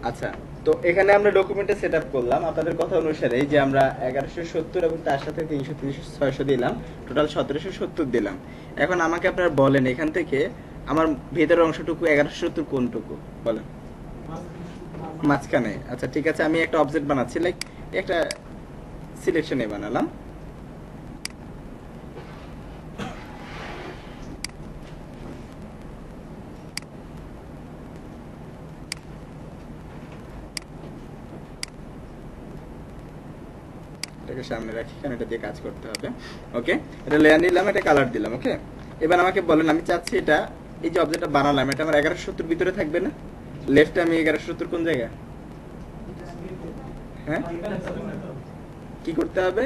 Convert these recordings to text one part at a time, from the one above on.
আচ্ছা, তো এখানে আমরা ডকুমেন্টে সেট আপ করলাম আপনাদের কথা অনুসারে যে আমরা 1170 এবং তার সাথে 300 300 600 দিলাম, টোটাল 1770 দিলাম। এখন আমাকে আপনারা বলেন এখান থেকে আমার ভেতরের অংশটুকু 1170 কোনটুকু বলেন? মাঝখানে। আচ্ছা ঠিক আছে, আমি একটা অবজেক্ট বানাচ্ছি, লাইক একটা সিলেকশনে বানালাম। এটাকে সামনে রাখি কারণ এটা দিয়ে কাজ করতে হবে। ওকে, এটা লেয়ার নিলাম, এটা কালার দিলাম। ওকে, এবার আমাকে বলেন আমি চাচ্ছি এটা, এই যে অবজেক্টটা বানালাম এটা আমার 1170 ভিতরে থাকবে না? লেফটে আমি 1170 কোন জায়গা? হ্যাঁ, কি করতে হবে?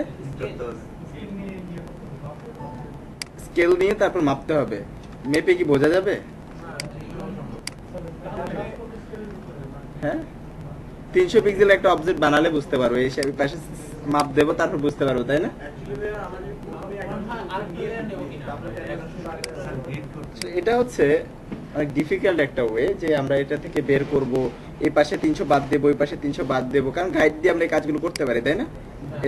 স্কেল নিয়ে তারপর মাপতে হবে। মেপে কি বোঝা যাবে? হ্যাঁ, 300 পিক্সেল একটা অবজেক্ট বানালে বুঝতে পারবো, এই পাশে মাপ দেবো তারপর বুঝতে পারবো, তাই না? এটা হচ্ছে অনেক ডিফিকাল্ট একটা ওয়ে যে আমরা এটা থেকে বের করব, এই পাশে 300 বাদ দেবো, এই পাশে 300 বাদ দেবো, কারণ গাইড দিয়ে আমরা এই কাজগুলো করতে পারি, তাই না?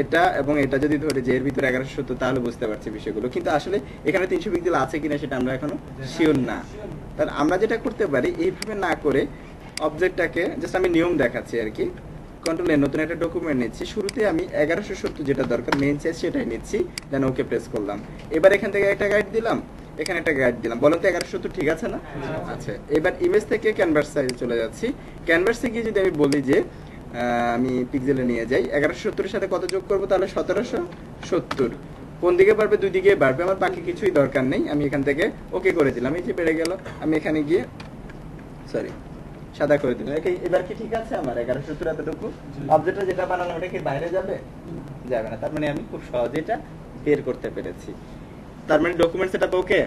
এটা এবং এটা যদি ধরে যে এর ভিতরে 1170 তাহলে বুঝতে পারছি বিষয়গুলো, কিন্তু আসলে এখানে 300 পিক্সেল আছে কিনা সেটা আমরা এখনো শিওর না। তাহলে আমরা যেটা করতে পারি এইভাবে না করে অবজেক্টটাকে জাস্ট আমি নিয়ম দেখাচ্ছি আর কি। কন্ট্রোল এ, নতুন একটা ডকুমেন্ট নিচ্ছি, শুরুতে আমি 1170 যেটা দরকার মেইন সাইজ সেটাই নিচ্ছি, দেন ওকে প্রেস করলাম। এবার এখান থেকে একটা গাইড দিলাম, এখানে একটা গাইড দিলাম, বলেন তো 1170 ঠিক আছে না? আচ্ছা, এবার ইমেজ থেকে ক্যানভাস সাইজে চলে যাচ্ছি। ক্যানভাসে গিয়ে যদি আমি বলি যে আমি পিক্সেলে নিয়ে যাই, 1170 এর সাথে কত যোগ করবো তাহলে 1770। কোন দিকে বাড়বে? দুই দিকে বাড়বে, আমার বাকি কিছুই দরকার নেই। আমি এখান থেকে ওকে করে দিলাম, এই যে বেড়ে গেল। আমি এখানে গিয়ে সরি সাদা করে দিলাম। এবার কি ঠিক আছে আমার 1170 এতটুকু? অবজেক্টটা যেটা বানালাম ওটা কি বাইরে যাবে? যাবে না। তার মানে আমি খুব সহজে এটা বের করতে পেরেছি। তার মানে ডকুমেন্ট সেটআপ ওকে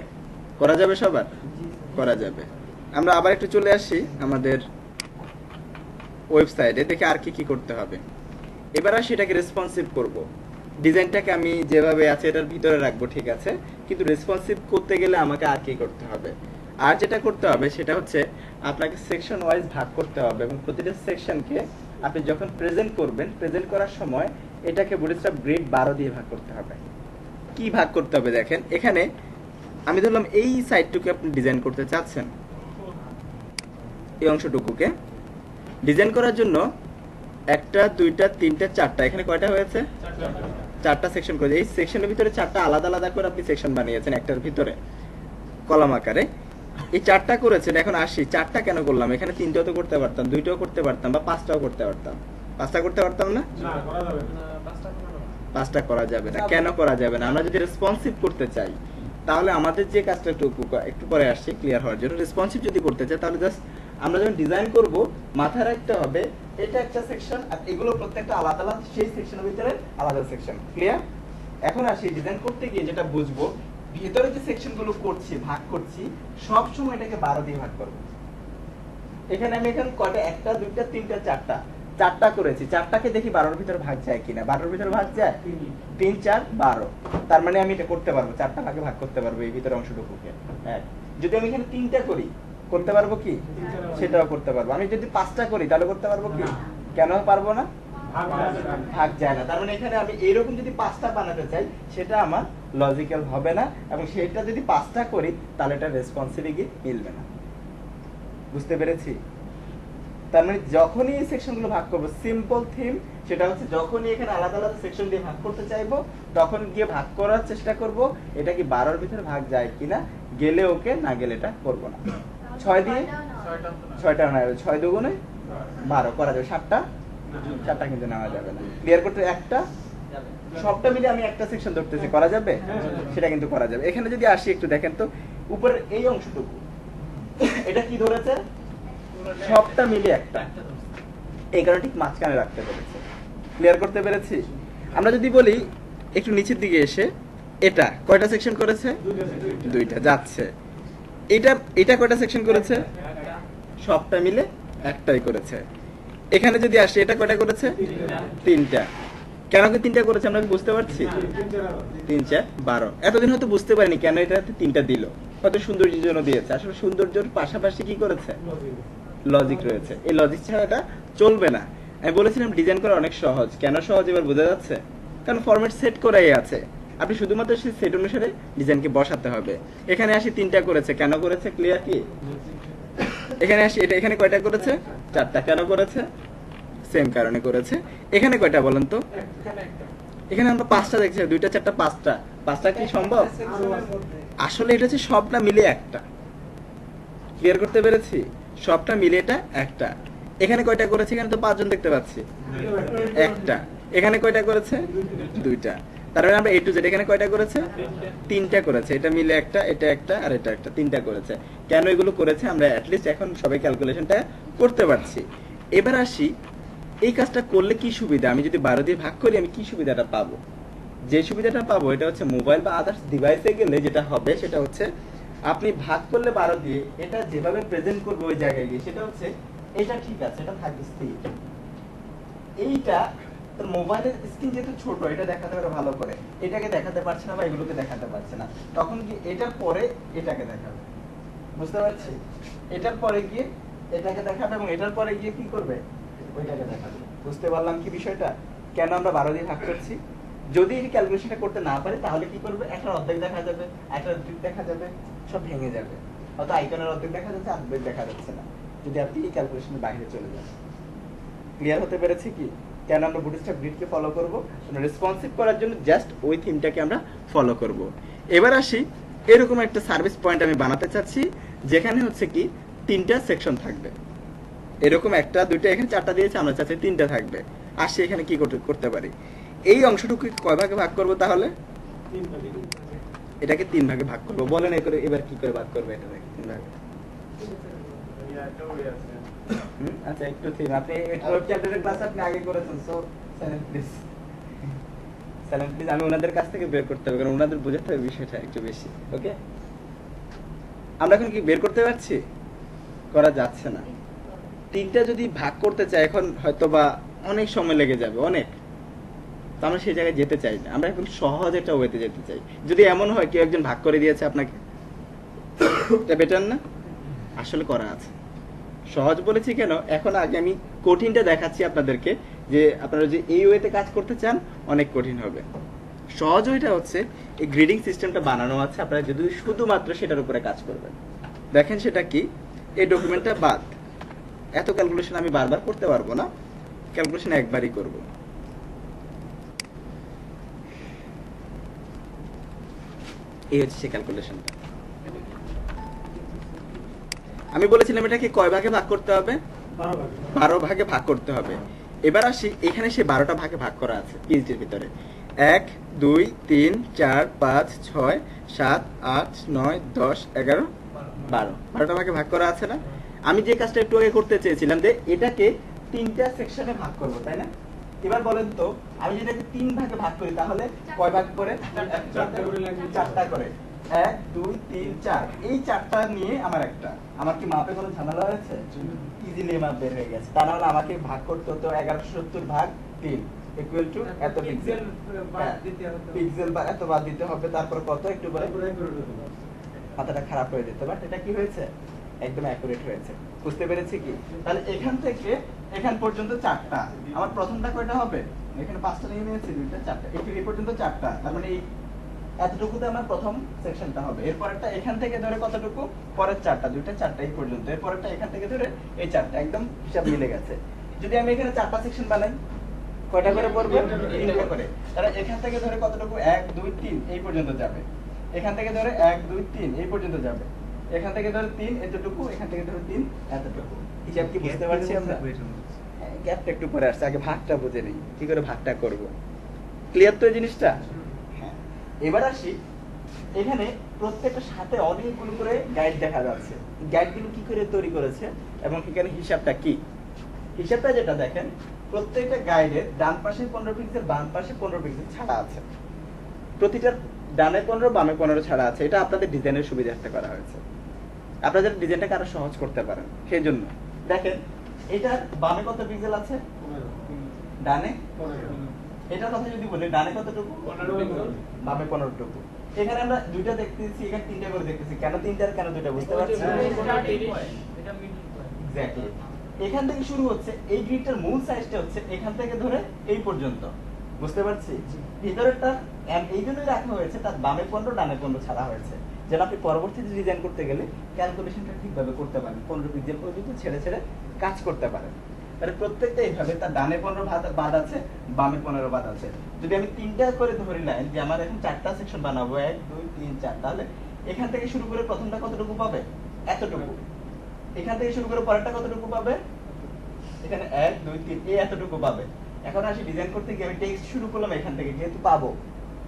করা যাবে, সবার করা যাবে। আমরা আবার একটু চলে আসি আমাদের ওয়েবসাইটে, দেখে আর কি কি করতে হবে। এবার আসি এটাকে রেসপন্সিভ করব। ডিজাইনটাকে আমি যেভাবে আছে এটার ভিতরে রাখবো, ঠিক আছে, কিন্তু রেসপন্সিভ করতে গেলে আমাকে আর কি করতে হবে? আর যেটা করতে হবে সেটা হচ্ছে আপনাকে সেকশন ওয়াইজ ভাগ করতে হবে, এবং প্রতিটা সেকশনকে আপনি যখন প্রেজেন্ট করবেন, প্রেজেন্ট করার সময় এটাকে বুটস্ট্র্যাপ গ্রেড 12 দিয়ে ভাগ করতে হবে। কি ভাগ করতে হবে দেখেন, এখানে আমি ধরলাম এই সাইডটুকু আপনি ডিজাইন করতে চাচ্ছেন, এই অংশটুকুকে ডিজাইন করার জন্য একটা, দুইটা, তিনটা, চারটা, এখানে কয়টা হয়েছে? চারটা সেকশন করে। এই সেকশনের ভিতরে চারটা আলাদা আলাদা করে আপনি সেকশন বানিয়েছেন একটার ভিতরে কলাম আকারে, এই চারটা করেছেন। এখন আসি চারটা কেন করলাম, এখানে তিনটাও তো করতে পারতাম, দুইটাও করতে পারতাম, বা পাঁচটাও করতে পারতাম। পাঁচটা করতে পারতাম না? পাঁচটা করা যাবে না। কেন করা যাবে না? আমরা যদি রেসপন্সিভ করতে চাই তাহলে আমাদের যে কাজটা একটু পরে আসছে ক্লিয়ার হওয়ার জন্য, রেসপন্সিভ যদি করতে চাই তাহলে জাস্ট আমরা যখন ডিজাইন করব মাথায় রাখতে হবে এটা একটা সেকশন আর এগুলো প্রত্যেকটা আলাদা আলাদা, সেই সেকশনের ভিতরে আলাদা সেকশন। ক্লিয়ার? এখন আসি ডিজাইন করতে গিয়ে যেটা বুঝবো, ভিতরে যে সেকশনগুলো করছি, ভাগ করছি, সব সময় এটাকে 12 দিয়ে ভাগ করব। এখানে আমি কয়টা? একটা, দুইটা, তিনটা, চারটা, চারটা করেছি। চারটাকে দেখি 12-এর ভিতরে ভাগ যায় কিনা। 12-এর ভিতরে ভাগ যায়? 3 4 12। তার মানে আমি এটা করতে পারবো, চারটা ভাগে ভাগ করতে পারবো এই ভিতরে অংশটুকুকে। যদি আমি এখানে 3টা করি করতে পারবো কি? সেটাও করতে পারবো। আমি যদি 5টা করি তাহলে করতে পারবো কি? কেন পারবো না? ভাগ যায় না। তার মানে এখানে আমি এইরকম যদি 5টা বানাতে চাই সেটা আমার লজিক্যাল হবে না, এবং সেটা যদি 5টা করি তাহলে এটা রেসপন্সিবিলিটি মিলবে না। বুঝতে পেরেছি? তার মানে যখনই এই সেকশনগুলো ভাগ করব, সিম্পল থিম সেটা হচ্ছে যখনই এখানে আলাদা আলাদা সেকশন দিয়ে ভাগ করতে চাইবো তখন গিয়ে ভাগ করার চেষ্টা করব এটা কি 12-এর ভিতরে ভাগ যায় কিনা। গেলে ওকে, না গেলে এটা করব না। 6 দিয়ে 6টা না, 6 দুগুণে 12 করা যাবে। 7টা? 7টা কিন্তু নেওয়া যাবে না। ক্লিয়ার করতে একটা সবটা মিলে আমি একটা সেকশন ধরতেছি, করা যাবে? সেটা কিন্তু করা যাবে। এখানে যদি আসি একটু দেখেন তো, উপরের এই অংশটুকু এটা কি ধরেছে? সবটা মিলে একটা, এই কারণে ঠিক মাঝখানে রাখতে পেরেছে। ক্লিয়ার করতে পেরেছি? আমরা যদি বলি একটু নিচের দিকে এসে, এটা কয়টা সেকশন করেছে? দুইটা যাচ্ছে। এটা কয়টা সেকশন করেছে? সবটা মিলে একটাই করেছে। এখানে যদি আসে, এটা কয়টা করেছে? তিনটা। কেন কি তিনটা করেছে আমরা বুঝতে পারছি? 3 4 12। এতদিন হয়তো বুঝতে পারিনি কেন এটা তিনটা দিল, হয়তো সৌন্দর্যের জন্য দিয়েছে। আসলে সৌন্দর্যের পাশাপাশি কি করেছে? লজিক রয়েছে, এই লজিক ছাড়া এটা চলবে না। আমি বলেছিলাম ডিজাইন করা অনেক সহজ। কেন সহজ এবার বোঝা যাচ্ছে? কারণ ফরম্যাট সেট করাই আছে, আপনি শুধুমাত্র সেই সেট অনুসারে ডিজাইনকে বসাতে হবে। এখানে আসি 3টা করেছে, কেন করেছে? ক্লিয়ার কি? এখানে আসি, এটা এখানে কয়টা করেছে? 4টা। কেন করেছে? সেম কারণে করেছে। এখানে কয়টা বলেন তো? এখানে আমরা 5টা দেখছি, 2টা 4টা 5টা। 5টা কি সম্ভব? আসলে এটা হচ্ছে সবটা মিলে একটা। ক্লিয়ার করতে পেরেছি? সবটা মিলে এটা একটা। এখানে কয়টা করেছে? এখানে তো 5 জন দেখতে পাচ্ছি, একটা। এখানে কয়টা করেছে? 2টা। তার মানে আমরা A to Z এখানে কয়টা করেছে? 3টা করেছে। এটা মিলে একটা, এটা একটা, আর এটা একটা, 3টা করেছে। কেন এগুলো করেছে? আমরা অ্যাটলিস্ট এখন সবাই ক্যালকুলেশনটা করতে পারছি। এবার আসি, এই কাজটা করলে কি সুবিধা? আমি যদি 12 দিয়ে ভাগ করি আমি কি সুবিধাটা পাবো? যে সুবিধাটা পাবো এটা হচ্ছে মোবাইল বা আদার্স ডিভাইসে গেলে যেটা হবে সেটা হচ্ছে আপনি ভাগ করলে 12 দিয়ে এটা যেভাবে প্রেজেন্ট করবে ওই জায়গায় গিয়ে সেটা হচ্ছে এটা ঠিক আছে, এটা থাকবে স্থির। এইটা তোর মোবাইলের স্ক্রিন যেহেতু ছোট, এটা দেখাতে পারে ভালো করে, এটাকে দেখাতে পারছে না বা এগুলোকে দেখাতে পারছে না, তখন কি এটার পরে এটাকে দেখাবে। বুঝতে পারছি? এটার পরে গিয়ে এটাকে দেখাবে এবং এটার পরে গিয়ে কি করবে? ওইটাকে দেখাবে। বুঝতে পারলাম কি বিষয়টা? কেন আমরা 12 দিয়ে ভাগ করছি? যদি এই ক্যালকুলেশনটা করতে না পারি তাহলে কি করবে? একটা অর্ধেক দেখা যাবে, একটা অর্ধেক দেখা যাবে, সব ভেঙে যাবে। হয়তো আইকনের অর্ধেক দেখা যাচ্ছে, অর্ধেক দেখা যাচ্ছে না, যদি আপনি এই ক্যালকুলেশনের বাইরে চলে যান। ক্লিয়ার হতে পেরেছে কি? কেন আমরা বুটস্ট্র্যাপ গ্রিডকে ফলো করব? আমরা রেসপন্সিভ করার জন্য জাস্ট ওই থিমটাকে আমরা ফলো করব। এবার আসি, এরকম একটা সার্ভিস পয়েন্ট আমি বানাতে চাচ্ছি যেখানে হচ্ছে কি 3টা সেকশন থাকবে। এরকম একটা, দুইটা, এখানে 4টা দিয়েছে, আমরা চাচ্ছি 3টা থাকবে। আসি এখানে কি করতে পারি? এই অংশটুকু কয় ভাগে ভাগ করব তাহলে? এটাকে 3 ভাগে ভাগ করব। বলেন এবার কি করে ভাগ করবে এটা? 3 ভাগে। আচ্ছা, একটু থিম আপনি চ্যাপ্টারের ক্লাস আপনি আগে করেছেন, so silent please, silent please. আমি ওনাদের কাছ থেকে বের করতে হবে, কারণ ওনাদের বোঝাতে হবে বিষয়টা একটু বেশি। ওকে, আমরা এখন কি বের করতে পারছি? করা যাচ্ছে না। 3টা যদি ভাগ করতে চাই এখন হয়তো বা অনেক সময় লেগে যাবে, অনেক। তো আমরা সেই জায়গায় যেতে চাই না, আমরা এখন সহজ একটা ওয়েতে যেতে চাই। যদি এমন হয় কেউ একজন ভাগ করে দিয়েছে আপনাকে, এটা বেটার না? আসলে করা আছে। সহজ বলেছি কেন? এখন আগে আমি কঠিনটা দেখাচ্ছি আপনাদেরকে, যে আপনারা যে এই ওয়েতে কাজ করতে চান অনেক কঠিন হবে। সহজ ওইটা হচ্ছে এই গ্রিডিং সিস্টেমটা বানানো আছে, আপনারা যদি শুধুমাত্র সেটার উপরে কাজ করবেন। দেখেন সেটা কি? এই ডকুমেন্টটা বাদ, এত ক্যালকুলেশন আমি বারবার করতে পারবো না, ক্যালকুলেশন একবারই করব। এই হচ্ছে সেই ক্যালকুলেশনটা। আমি বলেছিলাম এটাকে কয় ভাগে ভাগ করতে হবে? 12 ভাগে ভাগ করতে হবে। এবার আসি, এখানে সে 12টা ভাগে ভাগ করা আছে পিএইচডির ভিতরে। 1 2 3 4 5 6 7 8 9 10 11 12, 12টা ভাগে ভাগ করা আছে না? আমি যে কাজটা একটু আগে করতে চেয়েছিলাম যে এটাকে 3টা সেকশনে ভাগ করব, তাই না? এবার বলেন তো, আমি যদি এটাকে 3 ভাগে ভাগ করি তাহলে কয় ভাগ করে? 4টা করে। 1 2 3 4, এই 4টা নিয়ে আমার কি মাপে কোনো ঝামেলা হয়েছে? ইজিলি মাপ বের হয়ে গেছে। তা না হলে আমাকে ভাগ করতে হতো 1170 ভাগ 3 ইকুয়াল টু এত পিক্সেল, পিক্সেল বা এত বাদ দিতে হবে, তারপর কত একটু বলে মাথাটা খারাপ হয়ে যেত। বাট এটা কি হয়েছে? একদম অ্যাকুরেট হয়েছে। বুঝতে পেরেছি কি? তাহলে এখান থেকে এখান পর্যন্ত 4টা। আমার প্রথমটা কয়টা হবে? এখানে 5টা নিয়ে নিয়েছি, 2টা 4টা, এই পর্যন্ত 4টা। তার মানে এই এতটুকুতে আমার প্রথম সেকশনটা হবে। এরপরটা এখান থেকে ধরে কতটুকু? পরের 4টা, 2টা 4টা এই পর্যন্ত। এরপরটা এখান থেকে ধরে এই 4টা, একদম হিসাব মিলে গেছে। যদি আমি এখানে 4টা সেকশন বানাই, কয়টা করে পড়বে? 3টা করে। তাহলে এখান থেকে ধরে কতটুকু? 1 2 3 এই পর্যন্ত যাবে। এখান থেকে ধরে 1 2 3 এই পর্যন্ত যাবে। এখান থেকে ধরে 3 এতটুকু, এখান থেকে ধরে 3 এতটুকু। হিসাব কি বুঝতে পারছি আমরা? গ্যাপটা একটু পরে আসছে, আগে ভাগটা বুঝে নেই কি করে ভাগটা করব। ক্লিয়ার তো এই জিনিসটা? হ্যাঁ। এবার আসি, এখানে প্রত্যেকটার সাথে অনেকগুলো করে গাইড দেখা যাচ্ছে। গাইডগুলো কি করে তৈরি করেছে এবং এখানে হিসাবটা কি? হিসাবটা যেটা দেখেন, প্রত্যেকটা গাইডের ডান পাশে 15 পিক্সেল, বাম পাশে 15 পিক্সেল ছাড়া আছে। প্রতিটার ডানে 15 বামে 15 ছাড়া আছে। এটা আপনাদের ডিজাইনের সুবিধার্থে করা হয়েছে, আপনাদের ডিজাইনটাকে আরো সহজ করতে পারেন সেই জন্য। দেখেন এটার বামে কত পিক্সেল আছে, ডানে এটার কথা যদি বলি, ডানে কতটুকু? 15, বামে 15টুকু। এখানে আমরা 2টা দেখতেছি, এখানে 3টা করে দেখতেছি। কেন 3টা আর কেন 2টা বুঝতে পারছি? এক্স্যাক্টলি এখান থেকে শুরু হচ্ছে, এই গ্রিডটার মূল সাইজটা হচ্ছে এখান থেকে ধরে এই পর্যন্ত, বুঝতে পারছি? ভিতরেরটা এই জন্যই রাখা হয়েছে, তার বামে 15 ডানে 15 ছাড়া হয়েছে, যেন আপনি পরবর্তীতে ডিজাইন করতে গেলে ক্যালকুলেশনটা ঠিকভাবে করতে পারেন, 15 পিক্সেল পর্যন্ত ছেড়ে ছেড়ে কাজ করতে পারেন। তাহলে প্রত্যেকটা এইভাবে তার ডানে 15 বাদ আছে, বামে 15 বাদ আছে। যদি আমি 3টা করে ধরি লাইন, যে আমার এখন 4টা সেকশন বানাবো, 1 2 3 4, তাহলে এখান থেকে শুরু করে প্রথমটা কতটুকু পাবে? এতটুকু। এখান থেকে শুরু করে পরেরটা কতটুকু পাবে? এখানে 1 2 3 এই এতটুকু পাবে। এখন আসি ডিজাইন করতে গিয়ে আমি টেক্সট শুরু করলাম এখান থেকে, যেহেতু পাবো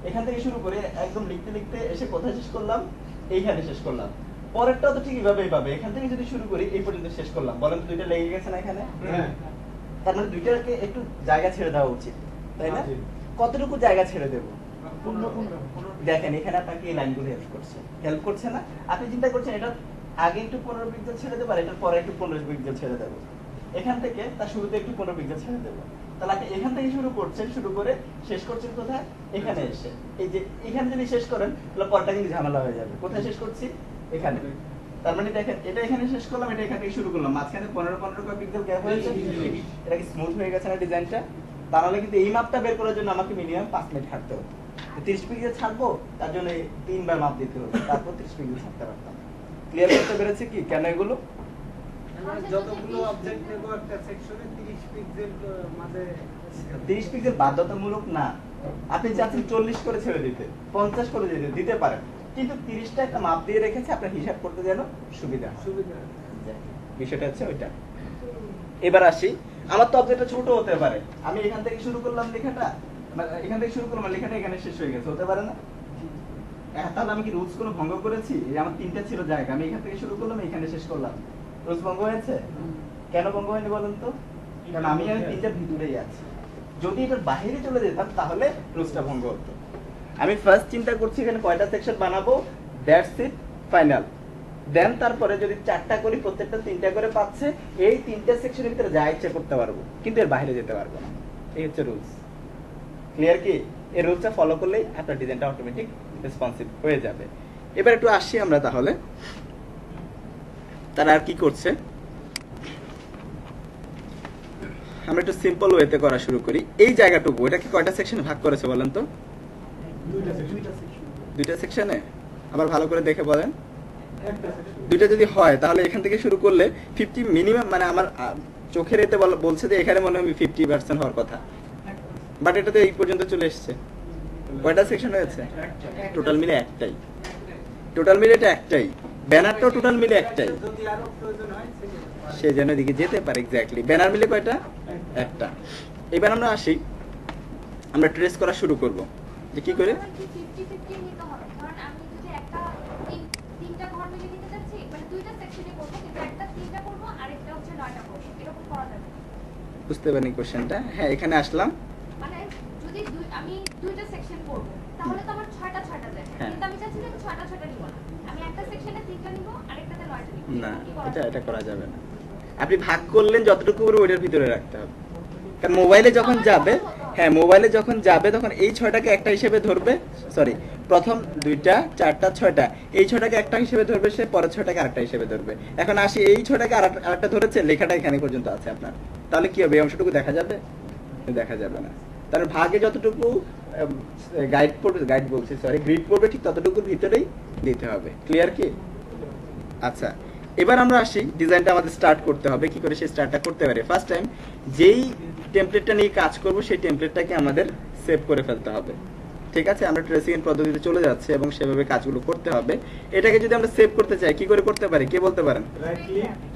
এখান থেকে শুরু করে একদম লিখতে লিখতে এসে কোথায় শেষ করলাম? এইখানে শেষ করলাম। পরেরটাও তো ঠিক এইভাবেই পাবে, এখান থেকে যদি শুরু করি এই পর্যন্ত শেষ করলাম। বলেন তো দুইটা লেগে গেছে না এখানে? তার মানে দুইটাকে একটু জায়গা ছেড়ে দেওয়া উচিত, তাই না? কতটুকু জায়গা ছেড়ে দেবো? দেখেন এখানে আপনাকে এই লাইনগুলো হেল্প করছে না? আপনি চিন্তা করছেন এটা আগে একটু 15 পিক্সেল ছেড়ে দেবো আর এটার পরে একটু 15 পিক্সেল ছেড়ে দেবো, এখান থেকে তার শুরুতে একটু 15 পিক্সেল ছেড়ে দেবো। তাহলে আপনি এখান থেকে শুরু করছেন, শুরু করে শেষ করছেন কোথায়? এখানে এসে। এই যে এখানে যদি শেষ করেন তাহলে পরটা কিন্তু ঝামেলা হয়ে যাবে। কোথায় শেষ করছি? এখানে। তার মানে দেখেন এটা এখানে শেষ করলাম, এটা এখান থেকে শুরু করলাম, মাঝখানে 15 পিক্সেল গ্যাপ হয়েছে। এটা কি স্মুথ হয়ে গেছে না ডিজাইনটা? তাহলে কিন্তু এই মাপটা বের করার জন্য আমাকে মিনিমাম 5 মিনিট হাঁটতে হতো। 30 পিক্সেল ছাড়বো, তার জন্য 3 বার মাপ দিতে হতো, তারপর 30 পিক্সেল ছাড়তে পারতাম। ক্লিয়ার করতে পেরেছি কি কেন এগুলো? যতগুলো অবজেক্ট নেব একটা সেকশনে 30 পিক্সেল মাঝে 30 পিক্সেল বাধ্যতামূলক না, আপনি চাচ্ছেন 40 করে ছেড়ে দিতে, 50 করে দিতে পারেন, কিন্তু 30টা একটা মাপ দিয়ে রেখেছে আপনার হিসাব করতে যেন সুবিধা হয়। বিষয়টা হচ্ছে ওইটা। এবার আসি, আমার তো অবজেক্টটা ছোট হতে পারে, আমি এখান থেকে শুরু করলাম লেখাটা, এখান থেকে শুরু করলাম লেখাটা এখানে শেষ হয়ে গেছে, হতে পারে না? তাহলে আমি কি রুলস কোনো ভঙ্গ করেছি? এই আমার 3টা ছিল জায়গা, আমি এখান থেকে শুরু করলাম এখানে শেষ করলাম, রুলস ভঙ্গ হয়েছে? কেন ভঙ্গ হয়নি বলেন তো? কারণ আমি 3টার ভিতরেই আছি। যদি এটার বাইরে চলে যেতাম তাহলে রুলসটা ভঙ্গ হতো। আমি ফার্স্ট চিন্তা করছি এখানে কয়টা সেকশন বানাবো, দ্যাটস ইট, ফাইনাল। দেন তারপরে যদি 4টা করি, প্রত্যেকটা 3টা করে পাচ্ছে, এই 3টা সেকশনের ভিতরে যা ইচ্ছা করতে পারবো, কিন্তু এর বাইরে যেতে পারবো না। এই হচ্ছে রুলস। ক্লিয়ার কি? এই রুলসটা ফলো করলেই আপনার ডিজাইনটা অটোমেটিক রেসপন্সিভ হয়ে যাবে। এবার একটু আসি আমরা তাহলে তারা আর কি করছে। আমরা একটু সিম্পল ওয়েতে করা শুরু করি। এই জায়গাটুকু এটাকে কয়টা সেকশনে ভাগ করেছে বলেন তো? দুইটা সেকশনে। আবার ভালো করে দেখে বলেন। দুইটা যদি হয় তাহলে এখান থেকে শুরু করলে 50 মিনিমাম, মানে আমার চোখের এতে বলছে যে এখানে মনে হয় 50% হওয়ার কথা, বাট এটাতে এই পর্যন্ত চলে এসেছে। কয়টা সেকশন হয়েছে? টোটাল মিলে একটাই। টোটাল মিলে এটা একটাই, ব্যানারটাও টোটাল মিলে একটাই, সে যেন এদিকে যেতে পারে। এক্স্যাক্টলি, ব্যানার মিলে কয়টা? একটা। এবার আমরা আসি, আমরা ট্রেস করা শুরু করব যে কি করে। বুঝতে পারিনি কোশ্চেনটা। হ্যাঁ, এখানে আসলাম, মানে যদি আমি দুইটা সেকশন করব তাহলে তো আমার 6টা যায়, কিন্তু আমি চাচ্ছি যে 6টা নিব না, আমি একটা সেকশনে 3টা নিব আর একটাতে 9টা নিব। না, এটা করা যাবে না। আপনি ভাগ করলেন যতটুকু করে ওইটার ভিতরে রাখতে হবে, কারণ মোবাইলে যখন যাবে, হ্যাঁ মোবাইলে যখন যাবে তখন এই 6টাকে একটা হিসেবে ধরবে, সরি প্রথম 2টা 4টা 6টা, এই 6টাকে একটা হিসেবে ধরবে, সে পরের 6টাকে আরেকটা হিসেবে ধরবে। এখন আসি, এই 6টাকে আরেকটা ধরেছে, লেখাটা এখানে পর্যন্ত আছে আপনার, তাহলে কি হবে? এই অংশটুকু দেখা যাবে? দেখা যাবে না। তার ভাগে যতটুকু গ্রিড পড়বে ঠিক ততটুকুর ভিতরেই দিতে হবে। ক্লিয়ার কি? আচ্ছা, এবার আমরা আসি, ডিজাইনটা আমাদের স্টার্ট করতে হবে। কি করে সেই স্টার্টটা করতে পারে? ফার্স্ট টাইম যেই টেমপ্লেটটা নিয়ে কাজ করব সেই টেমপ্লেটটাকে আমাদের সেভ করে ফেলতে হবে। ঠিক আছে, আমরা ট্রেসিং এর পদ্ধতিতে চলে যাচ্ছি এবং সেভাবে কাজগুলো করতে হবে। এটাকে যদি আমরা সেভ করতে চাই কি করে করতে পারি? কে বলতে পারেন?